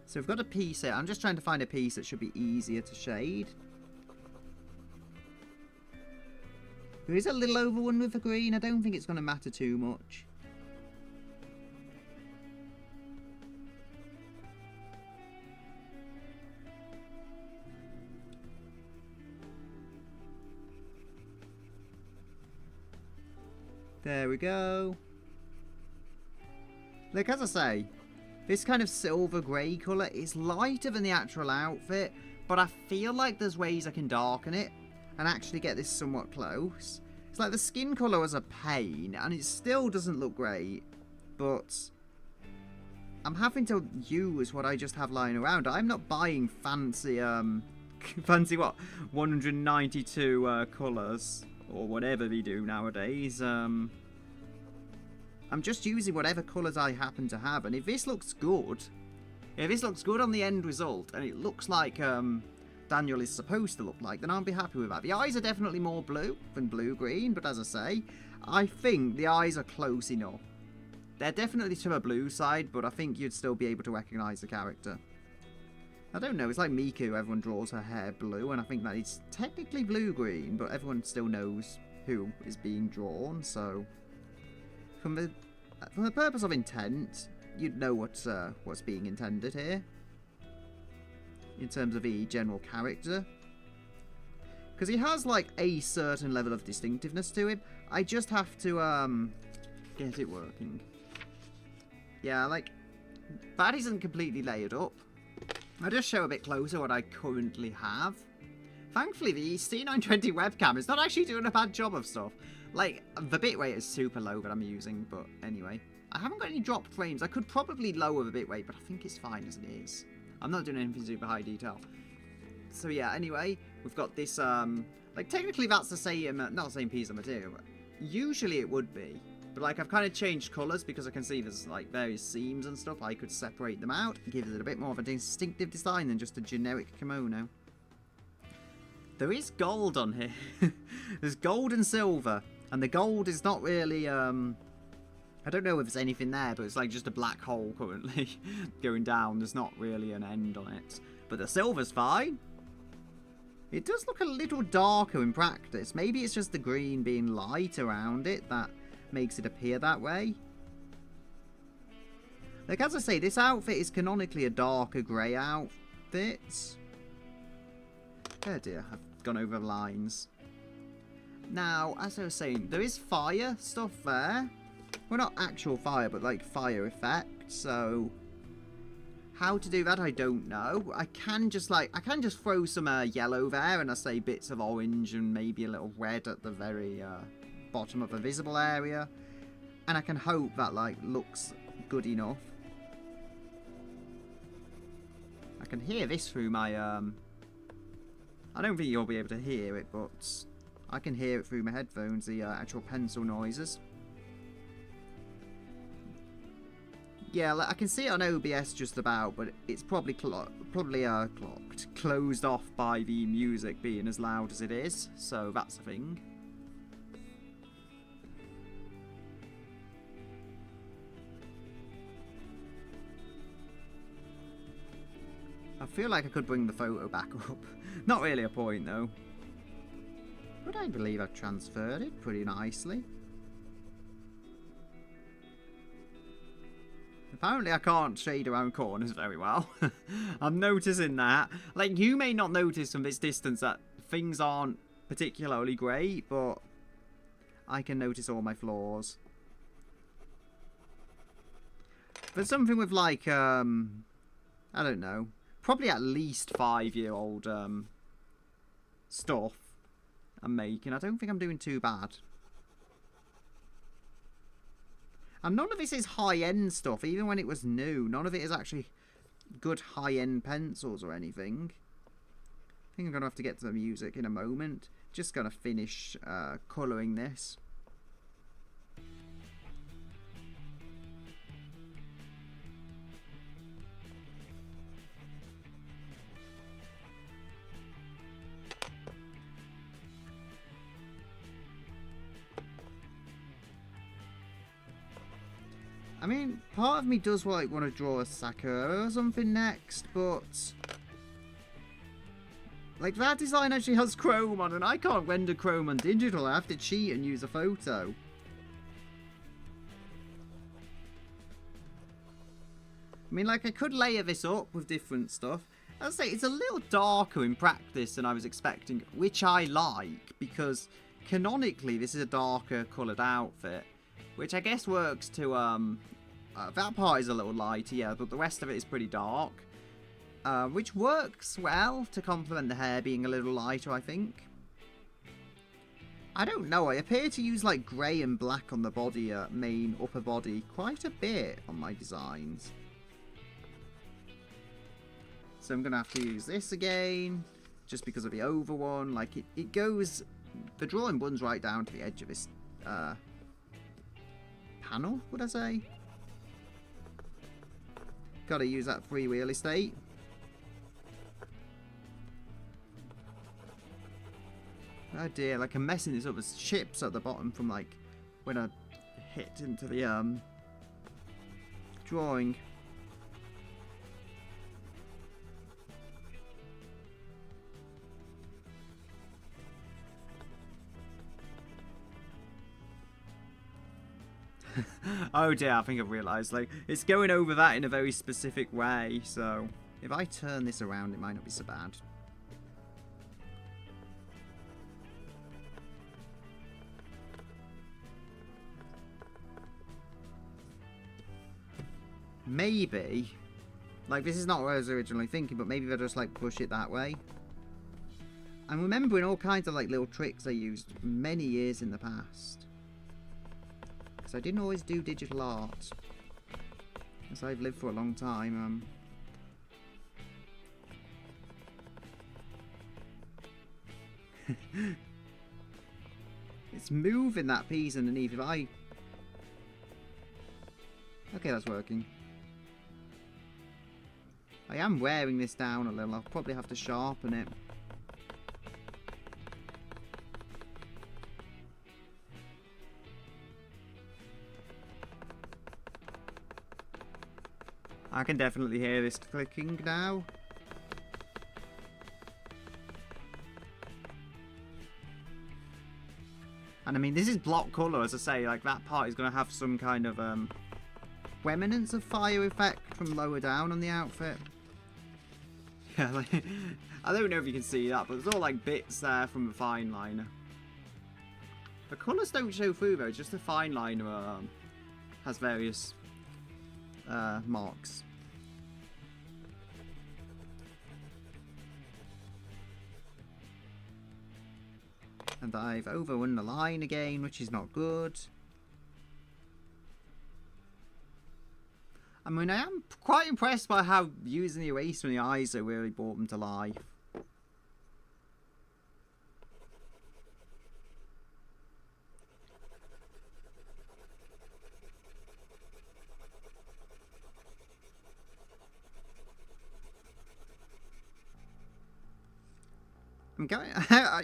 Speaker 1: So we've got a piece here. I'm just trying to find a piece that should be easier to shade. There is a little over one with the green. I don't think it's going to matter too much. There we go. Like, as I say, This kind of silver grey colour is lighter than the actual outfit, but I feel like there's ways I can darken it and actually get this somewhat close. It's like the skin colour was a pain, and it still doesn't look great, but I'm having to use what I just have lying around. I'm not buying fancy, fancy what, 192 colours, or whatever they do nowadays. I'm just using whatever colours I happen to have, and if this looks good, on the end result, and it looks like Daniel is supposed to look like, then I'll be happy with that. The eyes are definitely more blue than blue-green, but as I say, I think the eyes are close enough. They're definitely to the blue side, but I think you'd still be able to recognise the character. I don't know, it's like Miku, everyone draws her hair blue, and I think that it's technically blue-green, but everyone still knows who is being drawn, so from the purpose of intent, you'd know what's being intended here. In terms of the general character. Because he has, like, a certain level of distinctiveness to him. I just have to, get it working. Yeah, like, that isn't completely layered up. I'll just show a bit closer what I currently have. Thankfully, the C920 webcam is not actually doing a bad job of stuff. Like, the bitrate is super low that I'm using, but anyway. I haven't got any dropped frames. I could probably lower the bitrate, but I think it's fine as it is. I'm not doing anything super high detail. So yeah, anyway, we've got this, like, technically that's the same, not the same piece of material, but usually it would be. But, like, I've kind of changed colours because I can see there's, like, various seams and stuff. I could separate them out, give it a bit more of a distinctive design than just a generic kimono. There is gold on here. There's gold and silver, and the gold is not really, I don't know if there's anything there, but it's like just a black hole currently going down. There's not really an end on it. But the silver's fine. It does look a little darker in practice. Maybe it's just the green being light around it that makes it appear that way. Like, as I say, this outfit is canonically a darker grey outfit. Oh dear, I've gone over the lines. Now, as I was saying, there is fire stuff there. Well, not actual fire, but like fire effect, so how to do that, I don't know. I can just throw some yellow there, and I say bits of orange and maybe a little red at the very bottom of a visible area, and I can hope that, like, looks good enough. I can hear this through my, I don't think you'll be able to hear it, but I can hear it through my headphones, the actual pencil noises. Yeah, like, I can see it on OBS just about, but it's probably clocked, closed off by the music being as loud as it is, so that's a thing. I feel like I could bring the photo back up. Not really a point, though. But I believe I've transferred it pretty nicely. Apparently I can't shade around corners very well. I'm noticing that. Like, you may not notice from this distance that things aren't particularly great, but I can notice all my flaws. There's something with, like, I don't know, probably at least 5-year-old stuff I'm making. I don't think I'm doing too bad. And none of this is high-end stuff, even when it was new. None of it is actually good high-end pencils or anything. I think I'm going to have to get to the music in a moment. Just going to finish colouring this. I mean, part of me does like want to draw a Sakura or something next, but like, that design actually has chrome on, and I can't render chrome on digital. I have to cheat and use a photo. I mean, like, I could layer this up with different stuff. As I say, it's a little darker in practice than I was expecting, which I like, because canonically this is a darker coloured outfit, which I guess works to that part is a little lighter, yeah, but the rest of it is pretty dark. Which works well to complement the hair being a little lighter, I think. I don't know, I appear to use like grey and black on the body, main upper body, quite a bit on my designs. So I'm going to have to use this again, just because of the over one. Like, it goes, the drawing runs right down to the edge of this panel, would I say? Got to use that free real estate. Oh dear, like I'm messing this up. There's chips at the bottom from like when I hit into the drawing. Oh dear, I think I've realised, like, it's going over that in a very specific way, so if I turn this around, it might not be so bad. Maybe, like, this is not what I was originally thinking, but maybe they'll just, like, push it that way. I'm remembering all kinds of, like, little tricks I used many years in the past. Because I didn't always do digital art. As I've lived for a long time, it's moving that piece underneath. If I... Okay, that's working. I am wearing this down a little. I'll probably have to sharpen it. I can definitely hear this clicking now. And I mean, this is block colour, as I say. Like, that part is going to have some kind of remnants of fire effect from lower down on the outfit. Yeah, like, I don't know if you can see that, but there's all like bits there from the fine liner. The colours don't show through though, just the fine liner has various marks. And I've overrun the line again, which is not good. I mean, I am quite impressed by how using the eraser and the eyes really brought them to life. I'm going...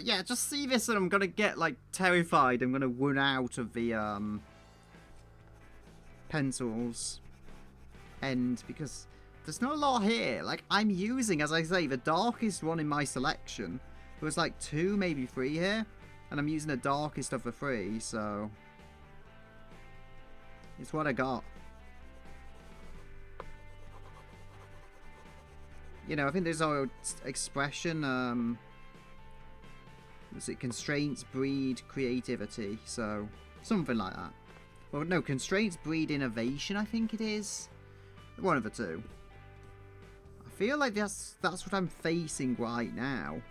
Speaker 1: yeah, just see this and I'm going to get, like, terrified. I'm going to run out of the pencils. End, because there's not a lot here. Like, I'm using, as I say, the darkest one in my selection. There was like 2, maybe 3 here, and I'm using the darkest of the 3, so it's what I got. You know, I think there's our expression, was it constraints breed creativity, so something like that. Well, no, constraints breed innovation, I think it is. One of the two. I feel like that's what I'm facing right now.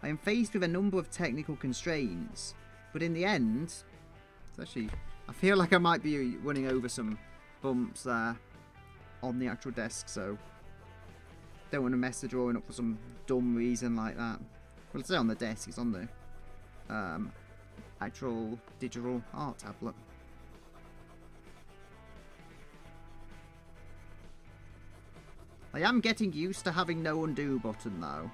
Speaker 1: I am faced with a number of technical constraints, but in the end, it's actually, I feel like I might be running over some bumps there on the actual desk, so don't want to mess the drawing up for some dumb reason like that. Well, it's on the desk, it's on the actual digital art tablet. I am getting used to having no undo button though.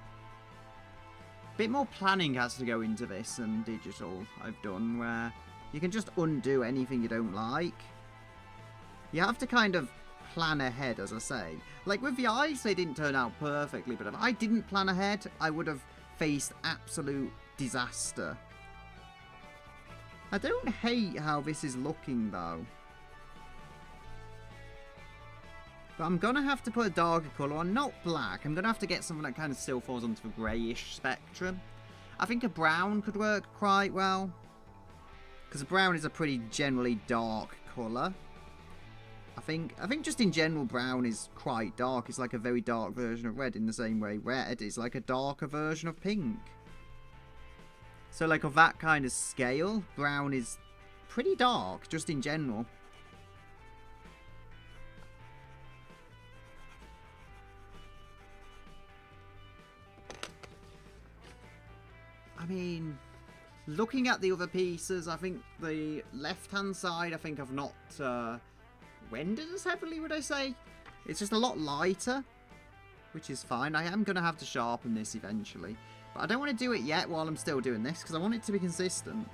Speaker 1: Bit more planning has to go into this than digital I've done, where you can just undo anything you don't like. You have to kind of plan ahead, as I say. Like with the eyes, they didn't turn out perfectly, but if I didn't plan ahead, I would have faced absolute disaster. I don't hate how this is looking though. But I'm going to have to put a darker colour on, not black. I'm going to have to get something that kind of still falls onto the greyish spectrum. I think a brown could work quite well. Because brown is a pretty generally dark colour. I think just in general brown is quite dark. It's like a very dark version of red in the same way red is like a darker version of pink. So like of that kind of scale, brown is pretty dark just in general. I mean, looking at the other pieces, I think the left-hand side, I think I've not rendered as heavily, would I say? It's just a lot lighter, which is fine. I am going to have to sharpen this eventually. But I don't want to do it yet while I'm still doing this, because I want it to be consistent.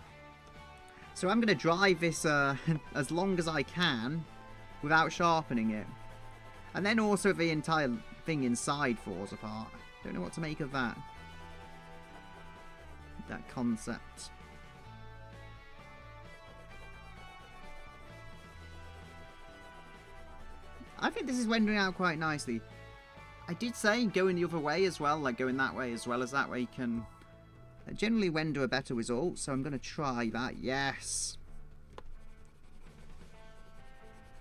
Speaker 1: So I'm going to drive this as long as I can without sharpening it. And then also the entire thing inside falls apart. Don't know what to make of that. That concept. I think this is rendering out quite nicely. I did say going the other way as well, like going that way as well as that way can generally render a better result, so I'm going to try that. Yes.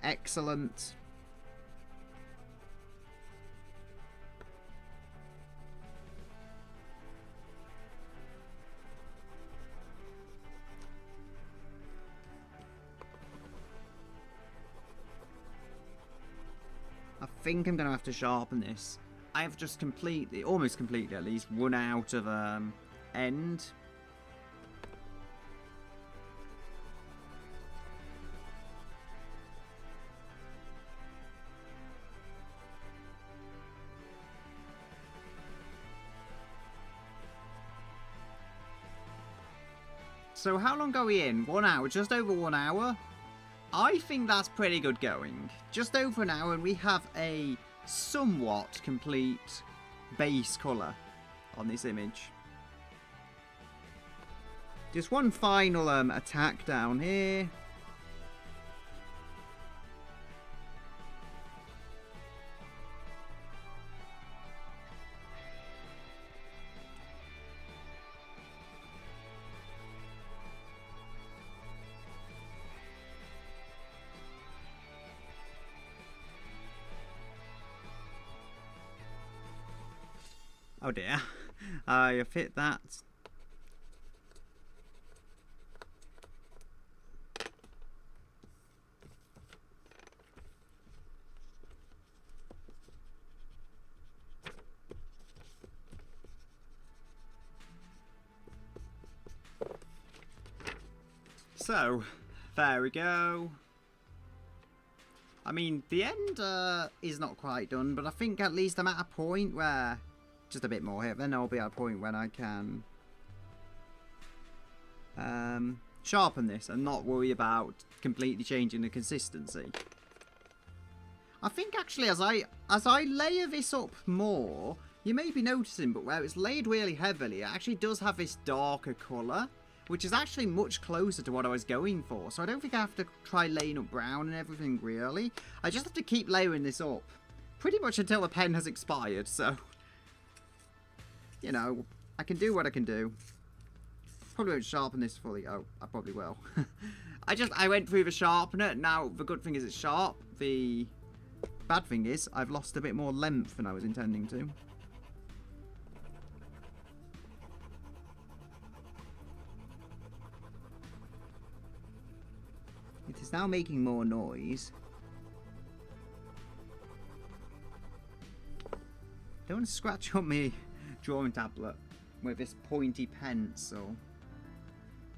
Speaker 1: Excellent. I think I'm going to have to sharpen this. I have just completely, almost completely at least, run out of end. So how long are we in? 1 hour, just over 1 hour. I think that's pretty good going. Just over an hour and we have a somewhat complete base colour on this image. Just one final attack down here. Oh dear, I have hit that. So, there we go. I mean, the end is not quite done, but I think at least I'm at a point where... Just a bit more here, then I'll be at a point when I can sharpen this and not worry about completely changing the consistency. I think actually as I layer this up more, you may be noticing, but where it's layered really heavily, it actually does have this darker colour, which is actually much closer to what I was going for. So I don't think I have to try laying up brown and everything really. I just have to keep layering this up pretty much until the pen has expired, so... You know, I can do what I can do. Probably won't sharpen this fully. Oh, I probably will. I went through the sharpener. Now, the good thing is it's sharp. The bad thing is I've lost a bit more length than I was intending to. It is now making more noise. Don't want to scratch up me drawing tablet with this pointy pencil.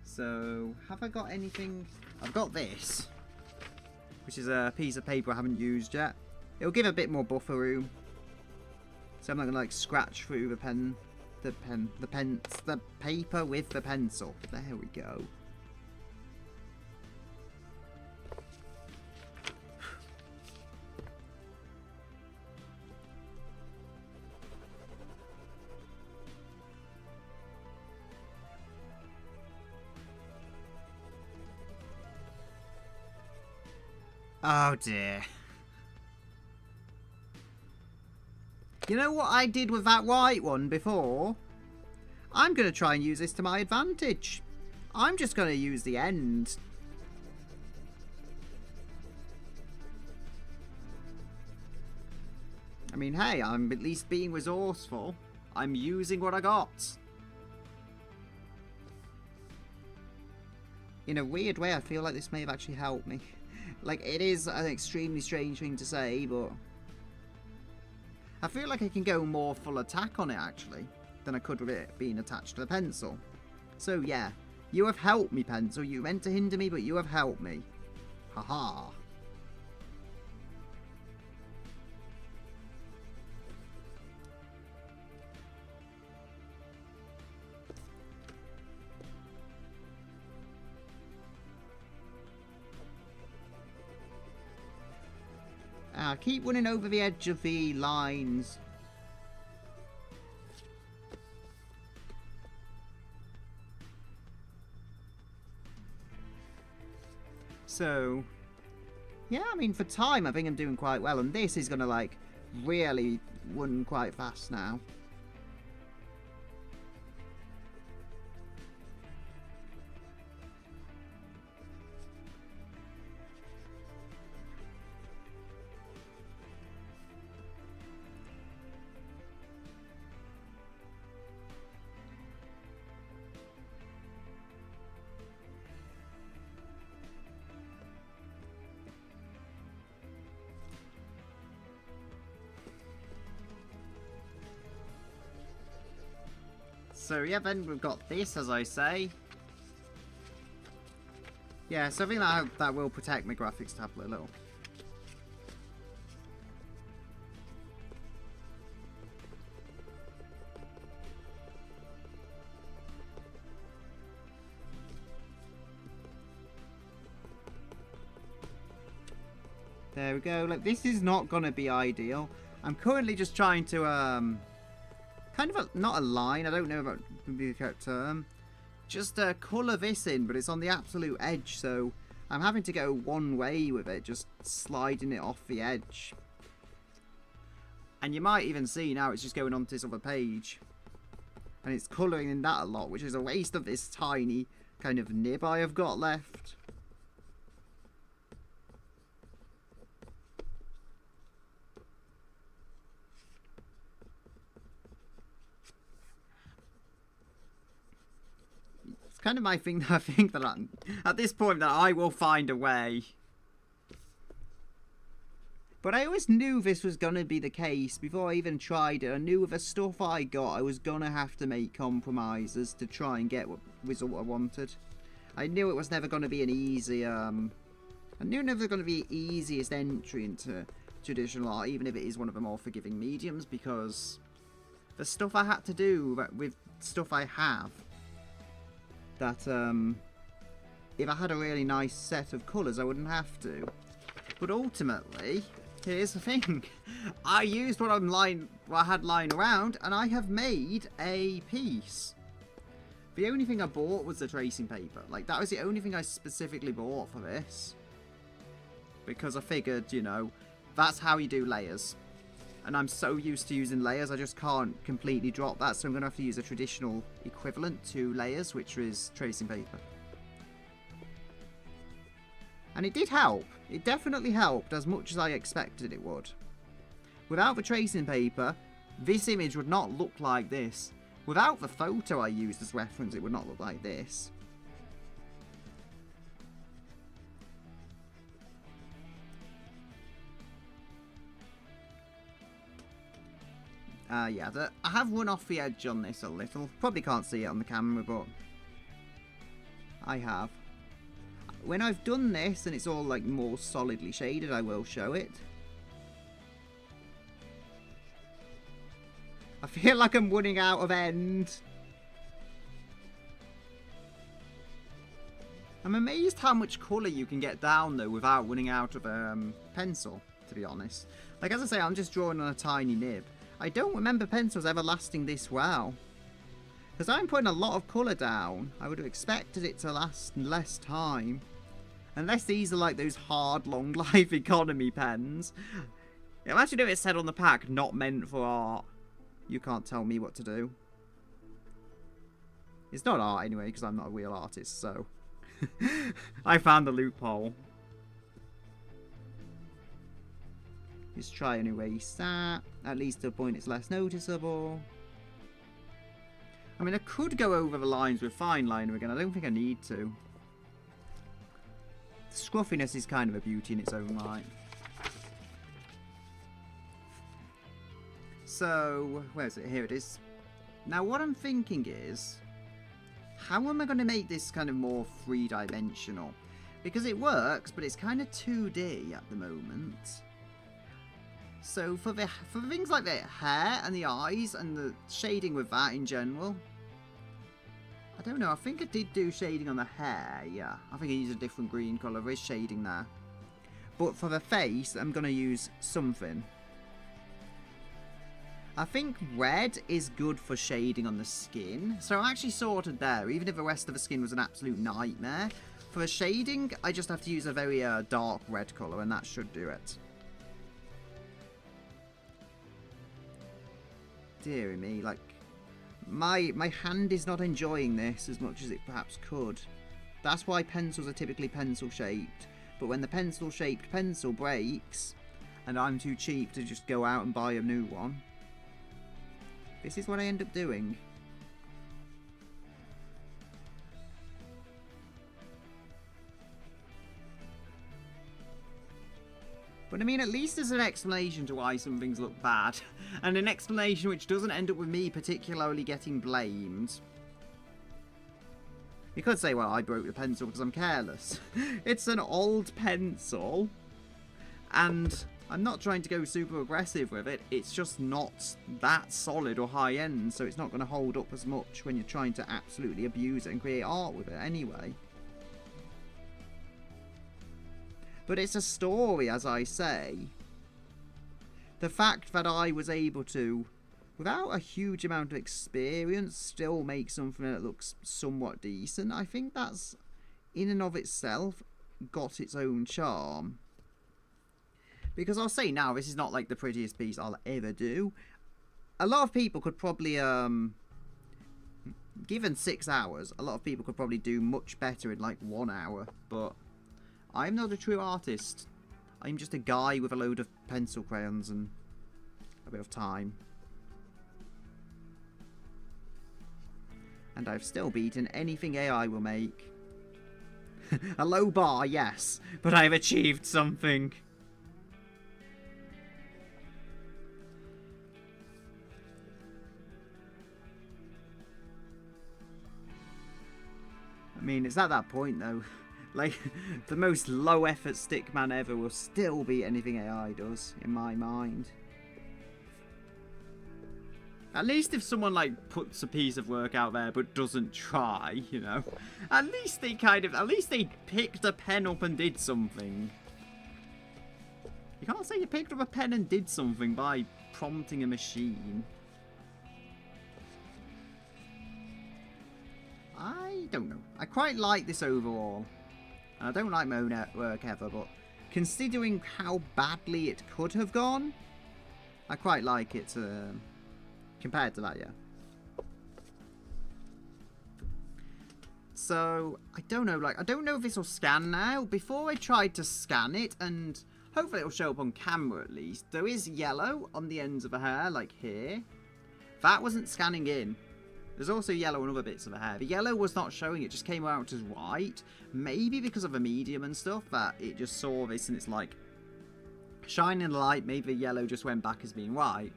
Speaker 1: So, have I got anything? I've got this, which is a piece of paper I haven't used yet. It'll give a bit more buffer room. So I'm not gonna like scratch through the paper with the pencil. There we go. Oh dear. You know what I did with that white one before? I'm going to try and use this to my advantage. I'm just going to use the end. I mean, hey, I'm at least being resourceful. I'm using what I got. In a weird way, I feel like this may have actually helped me. Like, it is an extremely strange thing to say, but I feel like I can go more full attack on it, actually, than I could with it being attached to the pencil. So, yeah, you have helped me, pencil. You meant to hinder me, but you have helped me. Haha. Keep running over the edge of the lines. So, yeah, I mean, for time, I think I'm doing quite well. And this is going to, like, really run quite fast now. So yeah, then we've got this, as I say. Yeah, so I think that will protect my graphics tablet a little. There we go. Like, this is not going to be ideal. I'm currently just trying to kind of not a line, I don't know if that would be the correct term. Just colour this in, but it's on the absolute edge, so I'm having to go one way with it, just sliding it off the edge. And you might even see now it's just going onto this other page. And it's colouring in that a lot, which is a waste of this tiny kind of nib I have got left. Kind of my thing that I think that at this point that I will find a way. But I always knew this was going to be the case before I even tried it. I knew with the stuff I got I was going to have to make compromises to try and get what result I wanted. I knew it was never going to be an easy I knew it never going to be the easiest entry into traditional art, even if it is one of the more forgiving mediums, because the stuff I had to do with stuff I have, that if I had a really nice set of colours I wouldn't have to. But ultimately, here's the thing. I used what I had lying around, and I have made a piece. The only thing I bought was the tracing paper. Like, that was the only thing I specifically bought for this. Because I figured, you know, that's how you do layers. And I'm so used to using layers, I just can't completely drop that. So I'm going to have to use a traditional equivalent to layers, which is tracing paper. And it did help. It definitely helped as much as I expected it would. Without the tracing paper, this image would not look like this. Without the photo I used as reference, it would not look like this. Yeah, I have run off the edge on this a little. Probably can't see it on the camera, but I have. When I've done this and it's all like more solidly shaded, I will show it. I feel like I'm running out of end. I'm amazed how much colour you can get down though without running out of pencil, to be honest. Like, as I say, I'm just drawing on a tiny nib. I don't remember pencils ever lasting this well. Because I'm putting a lot of colour down. I would have expected it to last less time. Unless these are like those hard, long life economy pens. Imagine if it said on the pack, not meant for art. You can't tell me what to do. It's not art anyway, because I'm not a real artist, so. I found the loophole. Let's try and erase that. At least to a point it's less noticeable. I mean, I could go over the lines with fine liner again. I don't think I need to. The scruffiness is kind of a beauty in its own right. So, where is it? Here it is. Now, what I'm thinking is, how am I going to make this kind of more three-dimensional? Because it works, but it's kind of 2D at the moment. So for things like the hair and the eyes and the shading with that in general, I don't know. I think I did do shading on the hair. Yeah, I think I used a different green colour. There is shading there. But for the face, I'm going to use something. I think red is good for shading on the skin. So I'm actually sorted there, even if the rest of the skin was an absolute nightmare. For the shading, I just have to use a very dark red colour, and that should do it. Dear me, like, my hand is not enjoying this as much as it perhaps could. That's why pencils are typically pencil-shaped. But when the pencil-shaped pencil breaks, and I'm too cheap to just go out and buy a new one, this is what I end up doing. But I mean, at least there's an explanation to why some things look bad. And an explanation which doesn't end up with me particularly getting blamed. You could say, well, I broke the pencil because I'm careless. It's an old pencil. And I'm not trying to go super aggressive with it. It's just not that solid or high end. So it's not going to hold up as much when you're trying to absolutely abuse it and create art with it anyway. But it's a story, as I say. The fact that I was able to, without a huge amount of experience, still make something that looks somewhat decent, I think that's, in and of itself, got its own charm. Because I'll say now, this is not like the prettiest piece I'll ever do. A lot of people could probably, given 6 hours, a lot of people could probably do much better in like 1 hour, but I'm not a true artist. I'm just a guy with a load of pencil crayons and a bit of time. And I've still beaten anything AI will make. A low bar, yes, but I've achieved something. I mean, it's at that point though. Like, the most low-effort stickman ever will still beat anything AI does, in my mind. At least if someone, like, puts a piece of work out there but doesn't try, you know. At least they picked a pen up and did something. You can't say you picked up a pen and did something by prompting a machine. I don't know. I quite like this overall. I don't like my own work ever, but considering how badly it could have gone, I quite like it compared to that, yeah. So, I don't know, like, I don't know if this will scan now. Before I tried to scan it, and hopefully it'll show up on camera at least, there is yellow on the ends of the hair, like here. That wasn't scanning in. There's also yellow on other bits of the hair. The yellow was not showing, it just came out as white. Maybe because of the medium and stuff, that it just saw this and it's like, shining the light, maybe the yellow just went back as being white.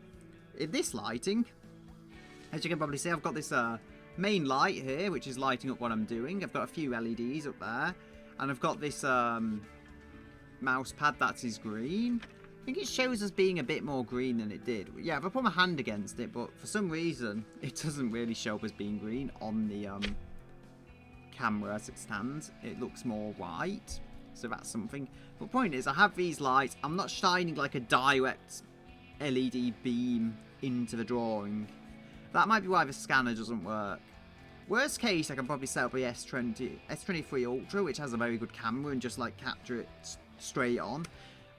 Speaker 1: In this lighting, as you can probably see, I've got this main light here, which is lighting up what I'm doing. I've got a few LEDs up there. And I've got this mouse pad that is green. I think it shows as being a bit more green than it did. Yeah, if I put my hand against it, but for some reason, it doesn't really show up as being green on the camera as it stands. It looks more white, so that's something. But the point is, I have these lights. I'm not shining like a direct LED beam into the drawing. That might be why the scanner doesn't work. Worst case, I can probably set up a S23 Ultra, which has a very good camera, and just like capture it straight on.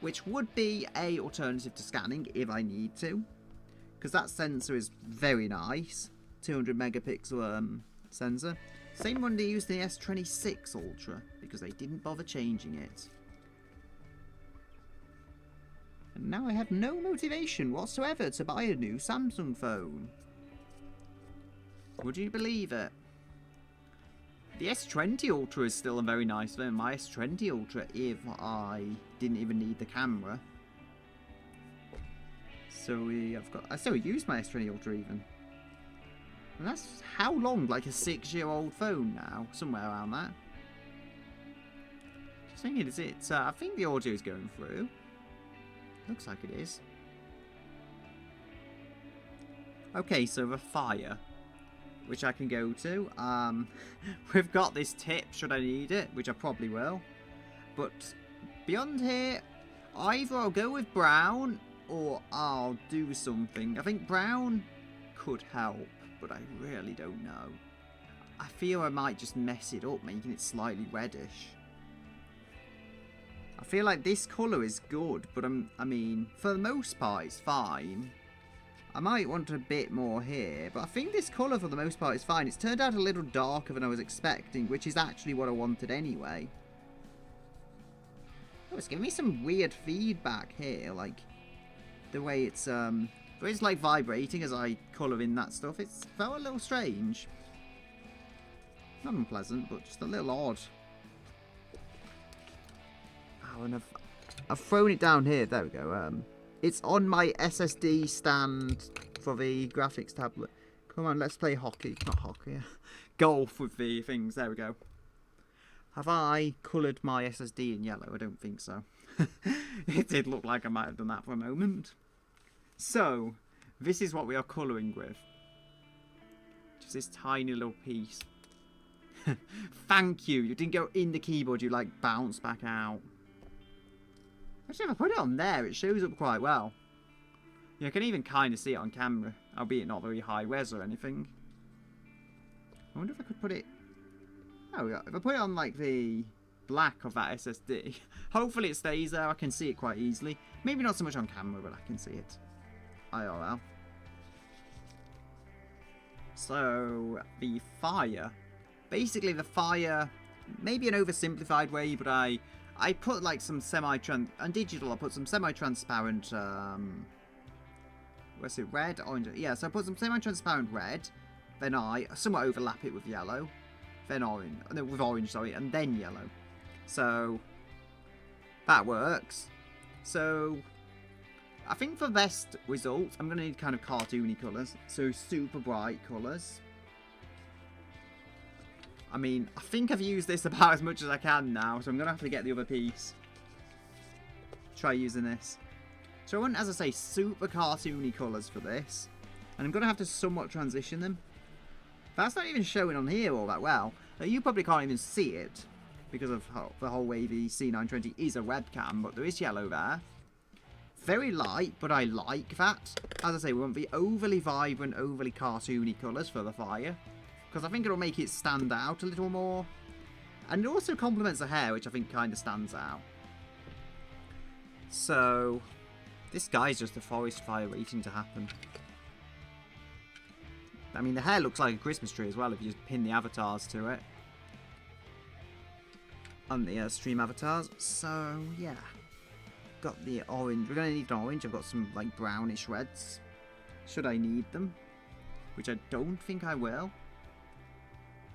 Speaker 1: Which would be a alternative to scanning if I need to. Because that sensor is very nice. 200 megapixel sensor. Same one they used in the S26 Ultra. Because they didn't bother changing it. And now I have no motivation whatsoever to buy a new Samsung phone. Would you believe it? The S20 Ultra is still a very nice phone. My S20 Ultra, if I didn't even need the camera. So I still use my S20 Ultra even. And that's how long? Like a 6-year-old phone now? Somewhere around that. Just thinking, is it? I think the audio is going through. Looks like it is. Okay, so the fire, which I can go to. We've got this tip should I need it, which I probably will. But beyond here, either I'll go with brown or I'll do something. I think brown could help, but I really don't know. I feel I might just mess it up, making it slightly reddish. I feel like this colour is good, but I mean, for the most part, it's fine. I might want a bit more here, but I think this colour for the most part is fine. It's turned out a little darker than I was expecting, which is actually what I wanted anyway. Oh, it's giving me some weird feedback here, like the way it's like vibrating as I colour in that stuff. It's felt a little strange. Not unpleasant, but just a little odd. Oh, and I've thrown it down here. There we go. It's on my SSD stand for the graphics tablet. Come on, let's play hockey. Not hockey. Golf with the things. There we go. Have I coloured my SSD in yellow? I don't think so. It did look like I might have done that for a moment. So, this is what we are colouring with. Just this tiny little piece. Thank you. You didn't go in the keyboard. You, like, bounced back out. Actually, if I put it on there, it shows up quite well. Yeah, I can even kind of see it on camera, albeit not very high res or anything. I wonder if I could put it... Oh, yeah. If I put it on, like, the black of that SSD, hopefully it stays there. I can see it quite easily. Maybe not so much on camera, but I can see it. IRL. So, the fire. Basically, the fire, maybe an oversimplified way, but I put like some on digital, I put some semi-transparent, what's it, red, orange, yeah, so I put some semi-transparent red, then I somewhat overlap it with yellow, then orange, no, with orange, sorry, and then yellow. So, that works. So, I think for the best results, I'm going to need kind of cartoony colours, so super bright colours. I mean, I think I've used this about as much as I can now, so I'm going to have to get the other piece. Try using this. So I want, as I say, super cartoony colours for this. And I'm going to have to somewhat transition them. That's not even showing on here all that well. You probably can't even see it, because of the whole way the C920 is a webcam, but there is yellow there. Very light, but I like that. As I say, we want the overly vibrant, overly cartoony colours for the fire. Because I think it'll make it stand out a little more. And it also complements the hair, which I think kind of stands out. So, this guy's just a forest fire waiting to happen. I mean, the hair looks like a Christmas tree as well if you just pin the avatars to it. On the stream avatars. So, yeah. Got the orange. We're going to need an orange. I've got some, like, brownish reds. Should I need them? Which I don't think I will.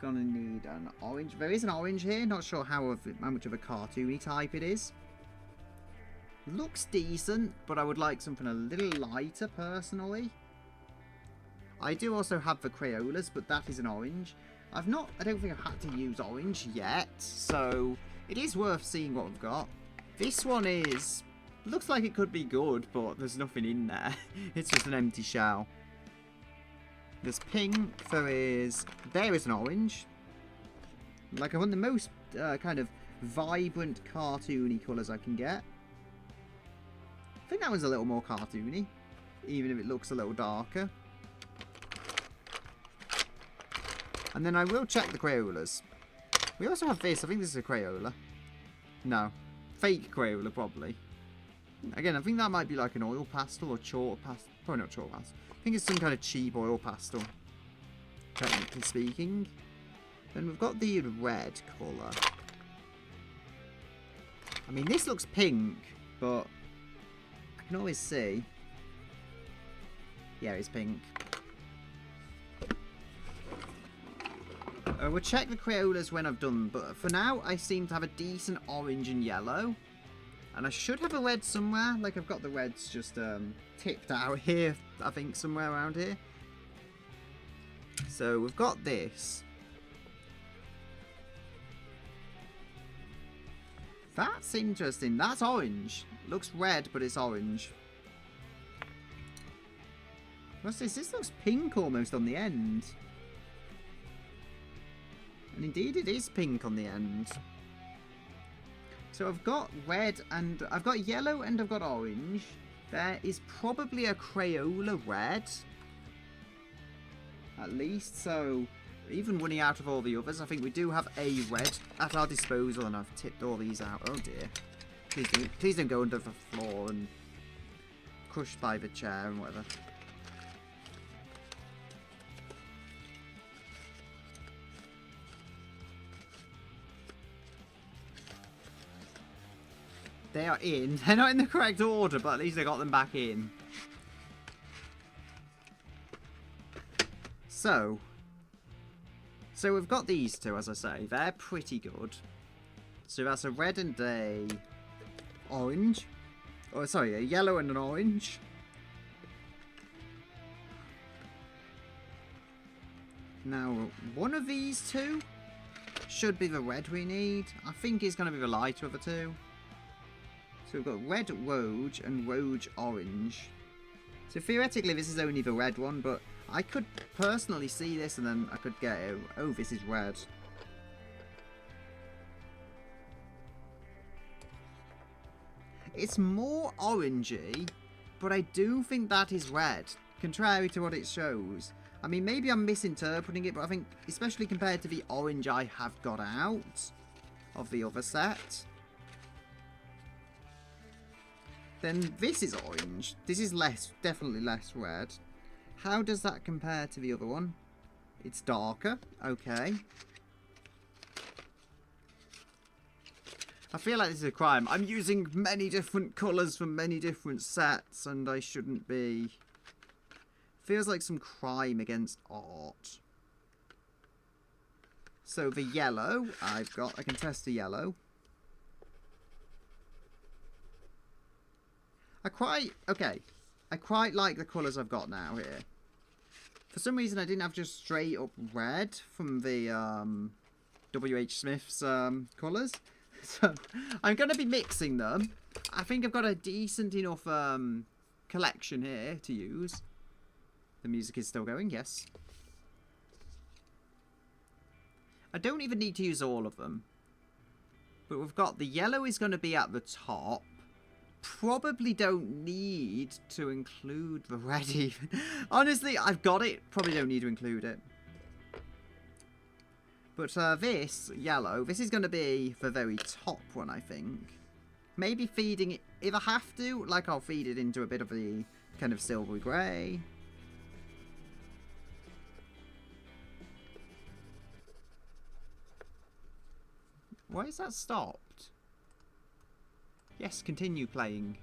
Speaker 1: Gonna need an orange. There is an orange here. Not sure how much of a cartoony type it is. Looks decent, but I would like something a little lighter personally. I do also have the Crayolas, but that is an orange. I don't think I've had to use orange yet, so it is worth seeing what we've got. This one looks like it could be good, but there's nothing in there. It's just an empty shell. There's pink, there is an orange. Like I want the most kind of vibrant cartoony colours I can get. I think that one's a little more cartoony, even if it looks a little darker. And then I will check the Crayolas. We also have this, I think this is a Crayola. No, fake Crayola probably. Again, I think that might be like an oil pastel or chalk pastel. Probably not chalk pastel. I think it's some kind of cheap oil pastel, technically speaking. Then we've got the red colour. I mean, this looks pink, but I I can always see. Yeah, it's pink. We'll check the Crayolas when I've done, but for now I seem to have a decent orange and yellow. And I should have a red somewhere, like I've got the reds just tipped out here, I think somewhere around here. So we've got this. That's interesting, that's orange. Looks red, but it's orange. What's this? This looks pink almost on the end. And indeed it is pink on the end. So I've got red and I've got yellow and I've got orange. There is probably a Crayola red. At least, so even running out of all the others, I think we do have a red at our disposal, and I've tipped all these out. Oh dear. Please don't go under the floor and crushed by the chair and whatever. They are in. They're not in the correct order, but at least I got them back in. So we've got these two, as I say. They're pretty good. So that's a red and a orange. Oh, sorry, a yellow and an orange. Now, one of these two should be the red we need. I think it's going to be the lighter of the two. So we've got red Roge and Roge Orange. So theoretically this is only the red one, but I could personally see this and then I could get it. Oh, this is red. It's more orangey, but I do think that is red, contrary to what it shows. I mean, maybe I'm misinterpreting it, but I think, especially compared to the orange I have got out of the other set, then this is orange. This is definitely less red. How does that compare to the other one? It's darker. Okay. I feel like this is a crime. I'm using many different colours from many different sets, and I shouldn't be. Feels like some crime against art. So the yellow I can test the yellow. I quite like the colours I've got now here. For some reason I didn't have just straight up red from the W.H. Smith's colours. So I'm going to be mixing them. I think I've got a decent enough collection here to use. The music is still going, yes. I don't even need to use all of them. But we've got the yellow is going to be at the top. Probably don't need to include the red even. Honestly, I've got it. Probably don't need to include it. But this yellow, this is going to be the very top one, I think. Maybe feeding it, if I have to, like I'll feed it into a bit of the kind of silvery grey. Why is that stopped? Yes, continue playing.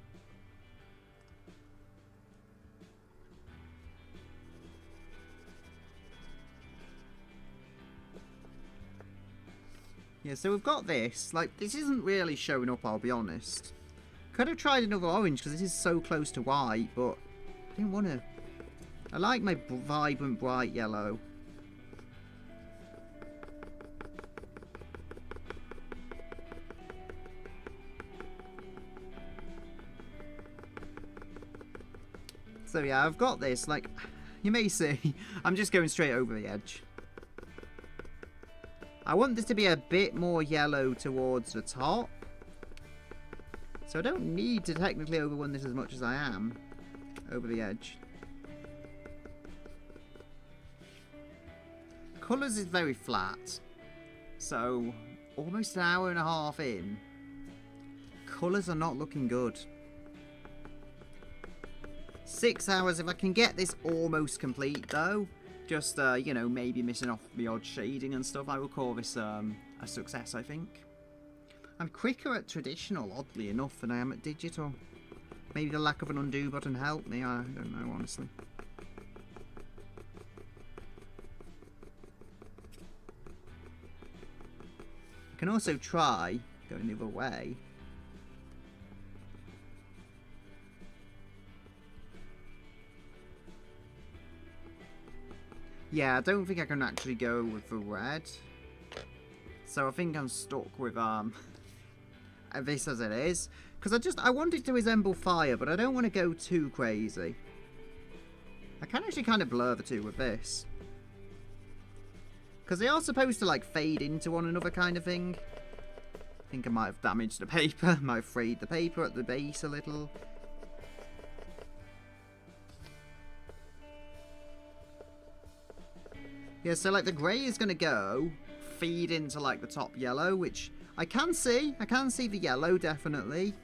Speaker 1: Yeah, so we've got this. Like, this isn't really showing up, I'll be honest. Could have tried another orange, because this is so close to white, but I didn't want to. I like my vibrant, bright yellow. So yeah, I've got this. Like, you may see, I'm just going straight over the edge. I want this to be a bit more yellow towards the top. So I don't need to technically overrun this as much as I am over the edge. Colours is very flat. So almost an hour and a half in. Colours are not looking good. 6 hours if I can get this almost complete though. Just, you know, maybe missing off the odd shading and stuff. I will call this a success, I think. I'm quicker at traditional, oddly enough, than I am at digital. Maybe the lack of an undo button helped me. I don't know, honestly. I can also try going the other way. Yeah, I don't think I can actually go with the red. So I think I'm stuck with this as it is. Because I want it to resemble fire, but I don't want to go too crazy. I can actually kind of blur the two with this. Because they are supposed to like fade into one another kind of thing. I think I might have damaged the paper. Might have frayed the paper at the base a little. Yeah, so like the grey is going to go feed into like the top yellow, which I can see. I can see the yellow, definitely.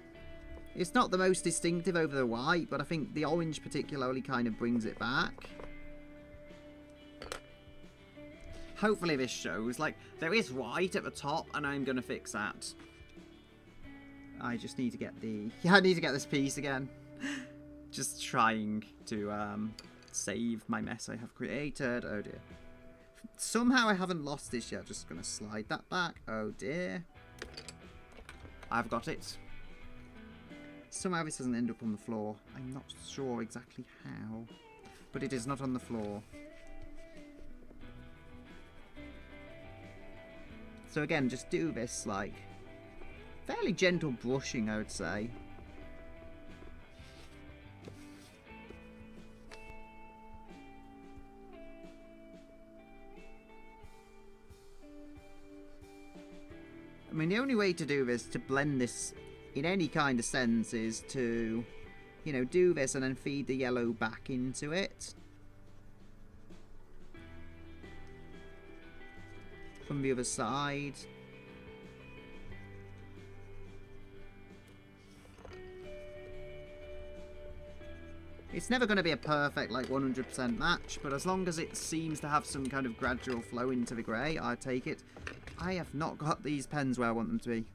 Speaker 1: It's not the most distinctive over the white, but I think the orange particularly kind of brings it back. Hopefully this shows. Like, there is white at the top, and I'm going to fix that. I just need to get the... Yeah, I need to get this piece again. Just trying to save my mess I have created. Oh, dear. Somehow I haven't lost this yet. Just going to slide that back. Oh, dear. I've got it. Somehow this doesn't end up on the floor. I'm not sure exactly how. But it is not on the floor. So again, just do this, like, fairly gentle brushing, I would say. I mean, the only way to do this, to blend this in any kind of sense, is to, you know, do this and then feed the yellow back into it. From the other side. It's never going to be a perfect, like, 100% match, but as long as it seems to have some kind of gradual flow into the grey, I take it. I have not got these pens where I want them to be.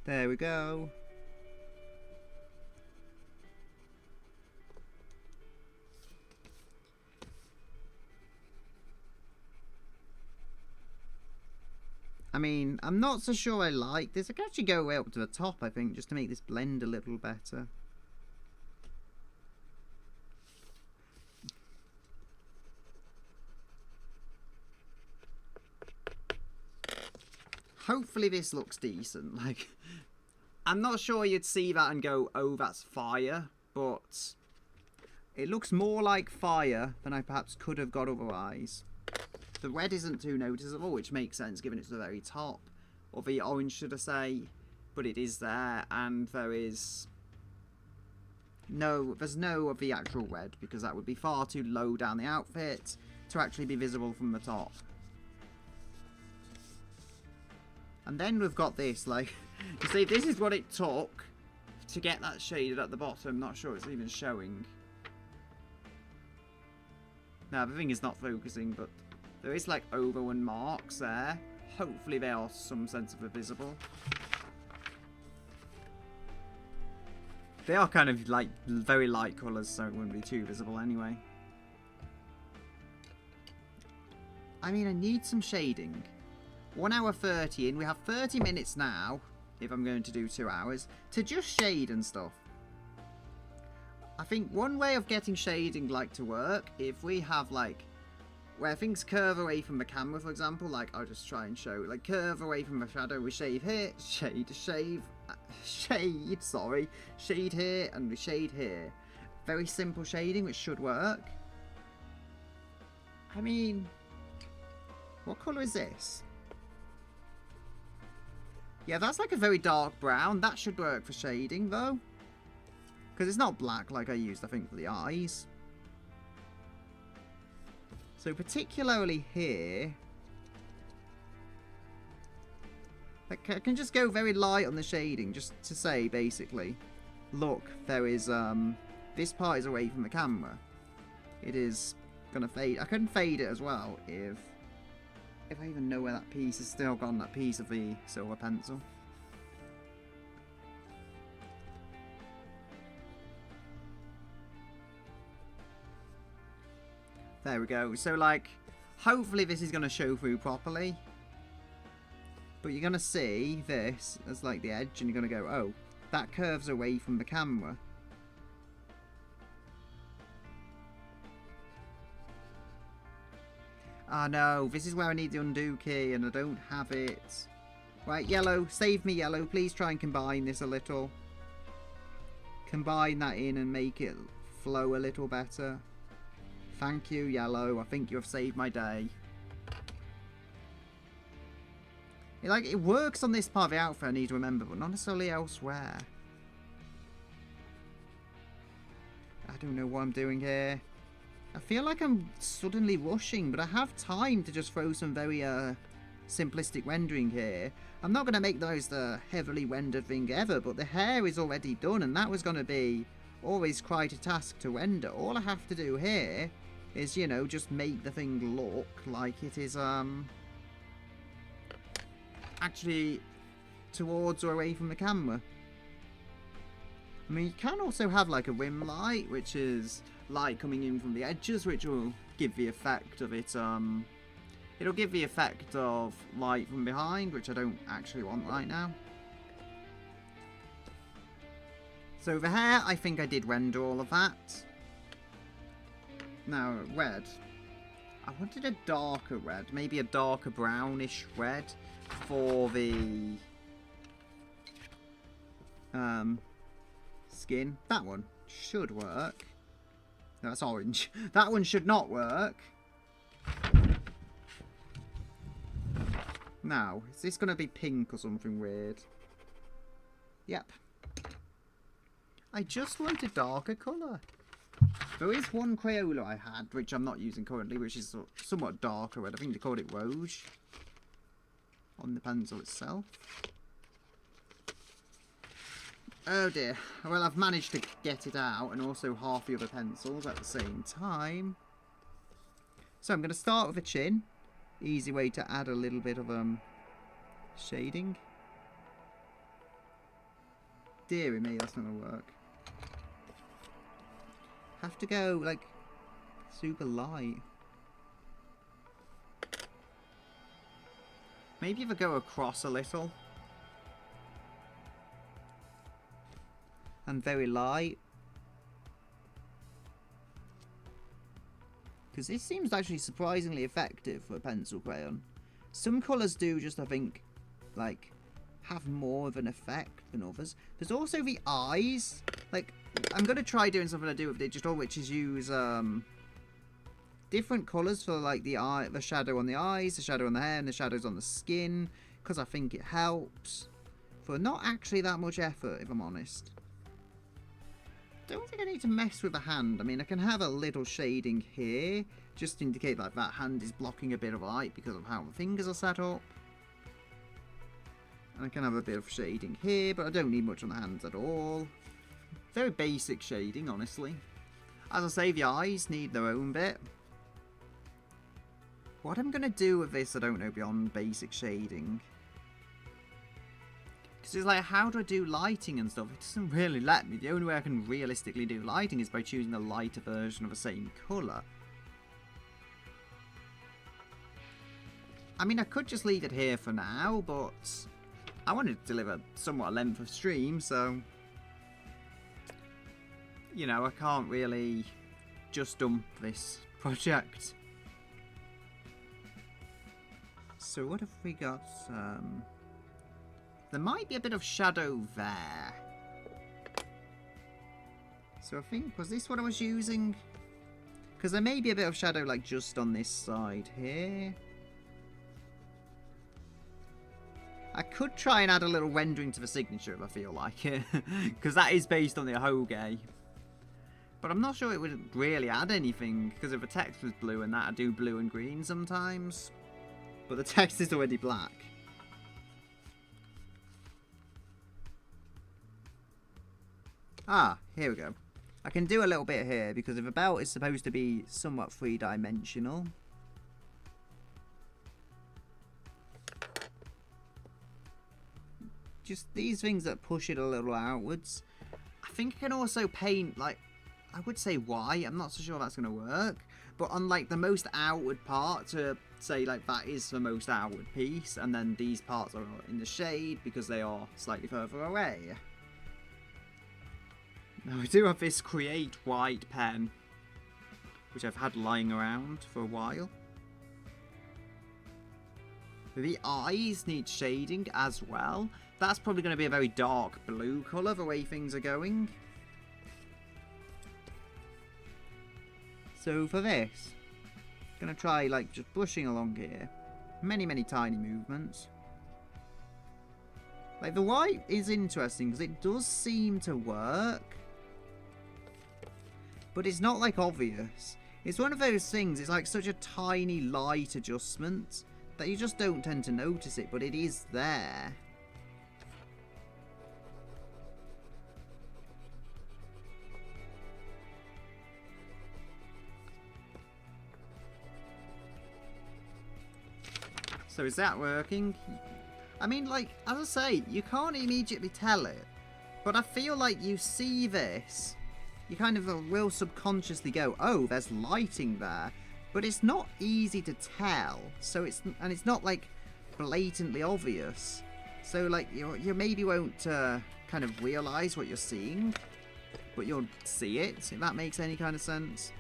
Speaker 1: There we go. I mean, I'm not so sure I like this. I can actually go way up to the top, I think, just to make this blend a little better. Hopefully this looks decent. Like, I'm not sure you'd see that and go, oh, that's fire, but it looks more like fire than I perhaps could have got otherwise. The red isn't too noticeable, which makes sense given it's the very top, or the orange, should I say, but it is there, and there's no of the actual red, because that would be far too low down the outfit to actually be visible from the top. And then we've got this, like, you see, this is what it took to get that shaded at the bottom. Not sure it's even showing. Now, the thing is not focusing, but there is, like, over one marks there. Hopefully they are some sense of a visible. They are kind of, like, very light colours, so it wouldn't be too visible anyway. I mean, I need some shading. 1 hour 30 in. We have 30 minutes now, if I'm going to do 2 hours, to just shade and stuff. I think one way of getting shading like to work, if we have like, where things curve away from the camera, for example, like I'll just try and show, like curve away from the shadow, we shade here, shade here, and we shade here. Very simple shading, which should work. I mean, what colour is this? Yeah, that's like a very dark brown. That should work for shading, though. Because it's not black like I used, I think, for the eyes. So particularly here, I can just go very light on the shading, just to say, basically, look, there is, this part is away from the camera. It is gonna fade. I can fade it as well if I even know where that piece is still gone, that piece of the silver pencil. There we go. So, like, hopefully this is going to show through properly. But you're going to see this as, like, the edge, and you're going to go, oh, that curves away from the camera. Ah, no, this is where I need the undo key, and I don't have it. Right, yellow, save me, yellow. Please try and combine this a little. Combine that in and make it flow a little better. Thank you, yellow. I think you have saved my day. It works on this part of the outfit, I need to remember, but not necessarily elsewhere. I don't know what I'm doing here. I feel like I'm suddenly rushing, but I have time to just throw some very simplistic rendering here. I'm not going to make the most heavily rendered thing ever, but the hair is already done, and that was going to be always quite a task to render. All I have to do here is, you know, just make the thing look like it is actually towards or away from the camera. I mean, you can also have like a rim light, which is light coming in from the edges, which will give the effect of it, it'll give the effect of light from behind, which I don't actually want right now. So the hair, I think I did render all of that. Now, red. I wanted a darker red, maybe a darker brownish red for the skin. That one should work. No, that's orange. That one should not work. Now, is this going to be pink or something weird? Yep. I just want a darker colour. There is one Crayola I had, which I'm not using currently, which is somewhat darker red. I think they called it Rouge on the pencil itself. Oh dear. Well, I've managed to get it out, and also half the other pencils at the same time. So I'm going to start with a chin. Easy way to add a little bit of shading. Deary me, that's not going to work. Have to go, like, super light. Maybe if I go across a little. And very light. Because this seems actually surprisingly effective for a pencil crayon. Some colours do just, I think, like, have more of an effect than others. There's also the eyes. Like, I'm going to try doing something I do with digital, which is use different colours for, like, the shadow on the eyes, the shadow on the hair, and the shadows on the skin. Because I think it helps. For not actually that much effort, if I'm honest. Don't think I need to mess with the hand. I mean, I can have a little shading here, just to indicate like that hand is blocking a bit of light because of how my fingers are set up. And I can have a bit of shading here, but I don't need much on the hands at all. Very basic shading, honestly. As I say, the eyes need their own bit. What I'm going to do with this, I don't know, beyond basic shading. Because it's like, how do I do lighting and stuff? It doesn't really let me. The only way I can realistically do lighting is by choosing a lighter version of the same colour. I mean, I could just leave it here for now, but I want to deliver somewhat a length of stream, so, you know, I can't really just dump this project. So what have we got? There might be a bit of shadow there. So I think, was this what I was using? Because there may be a bit of shadow like just on this side here. I could try and add a little rendering to the signature if I feel like it. Because that is based on the Hoge. But I'm not sure it would really add anything. Because if the text was blue and that, I do blue and green sometimes. But the text is already black. Ah, here we go. I can do a little bit here because if a belt is supposed to be somewhat three-dimensional. Just these things that push it a little outwards. I think I can also paint, like, I would say white. I'm not so sure that's going to work. But on, like, the most outward part to say, like, that is the most outward piece. And then these parts are in the shade because they are slightly further away. Now, I do have this Create White pen, which I've had lying around for a while. The eyes need shading as well. That's probably going to be a very dark blue colour, the way things are going. So for this, I'm going to try, like, just brushing along here. Many, many tiny movements. Like, the white is interesting because it does seem to work. But it's not, like, obvious. It's one of those things, it's like such a tiny, light adjustment that you just don't tend to notice it, but it is there. So is that working? I mean, like, as I say, you can't immediately tell it, but I feel like you see this, you kind of will subconsciously go, oh, there's lighting there. But it's not easy to tell, so it's not like blatantly obvious. So like you maybe won't kind of realise what you're seeing, but you'll see it, if that makes any kind of sense.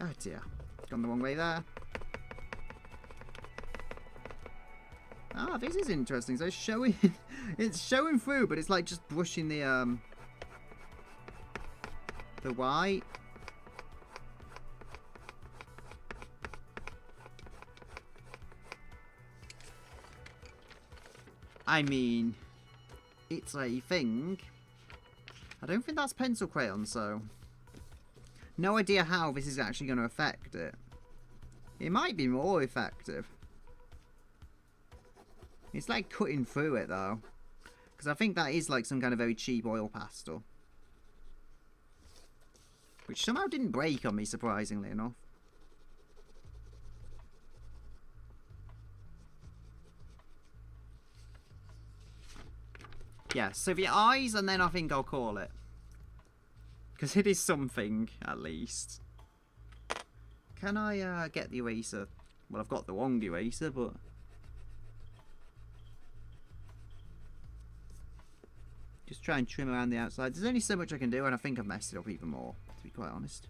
Speaker 1: Oh dear, gone the wrong way there. Ah, this is interesting. So it's showing, it's showing through, but it's like just brushing the white. I mean, it's a thing. I don't think that's pencil crayon, so no idea how this is actually going to affect it. It might be more effective. It's like cutting through it though, because I think that is like some kind of very cheap oil pastel, which somehow didn't break on me, surprisingly enough. Yeah, so the eyes, and then I think I'll call it, because it is something at least. Can I get the eraser? Well, I've got the wrong eraser, but just try and trim around the outside. There's only so much I can do, and I think I've messed it up even more, to be quite honest.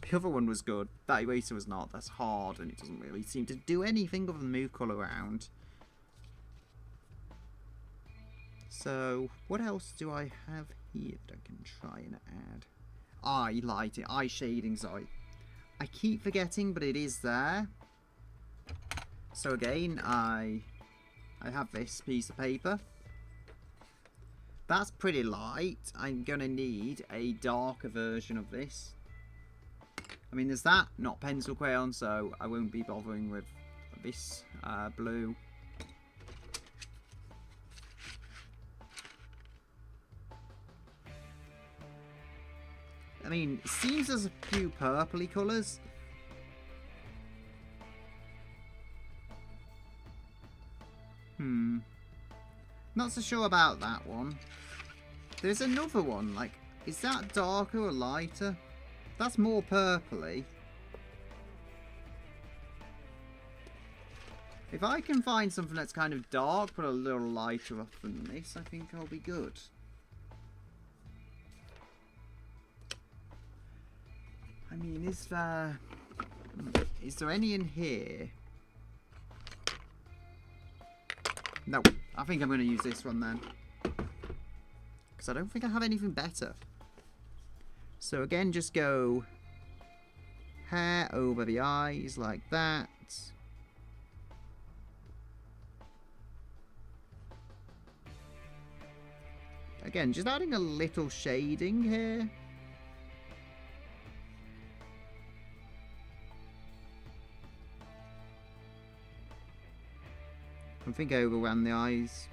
Speaker 1: The other one was good. That eraser was not. That's hard, and it doesn't really seem to do anything other than move colour around. So, what else do I have here that I can try and add? Eye lighting, eye shading, sorry. I keep forgetting, but it is there. So again, I have this piece of paper. That's pretty light. I'm going to need a darker version of this. I mean, there's that, not pencil crayon, so I won't be bothering with this blue. I mean, it seems there's a few purpley colours. Not so sure about that one. There's another one, like, is that darker or lighter? That's more purpley. If I can find something that's kind of dark but a little lighter up than this, I think I'll be good. I mean, is there any in here? No, I think I'm going to use this one then. Because I don't think I have anything better. So again, just go hair over the eyes like that. Again, just adding a little shading here. I think I overran the eyes.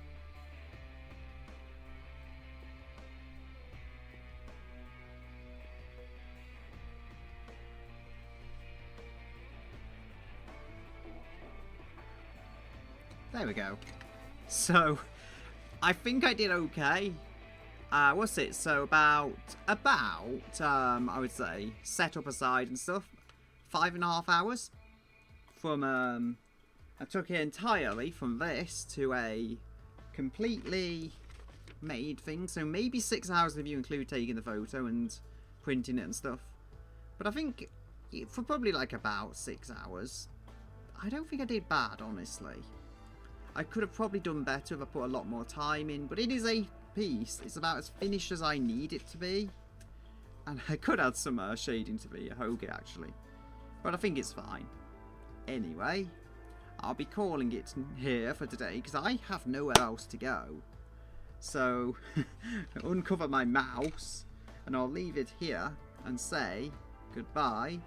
Speaker 1: There we go. So, I think I did okay. What's it? So about, I would say, set up aside and stuff, 5.5 hours. From, I took it entirely from this to a completely made thing. So maybe 6 hours if you include taking the photo and printing it and stuff. But I think for probably like about 6 hours, I don't think I did bad, honestly. I could have probably done better if I put a lot more time in, but it is a piece. It's about as finished as I need it to be. And I could add some shading to the hoagie, actually. But I think it's fine. Anyway, I'll be calling it here for today, because I have nowhere else to go. So, uncover my mouse, and I'll leave it here and say goodbye.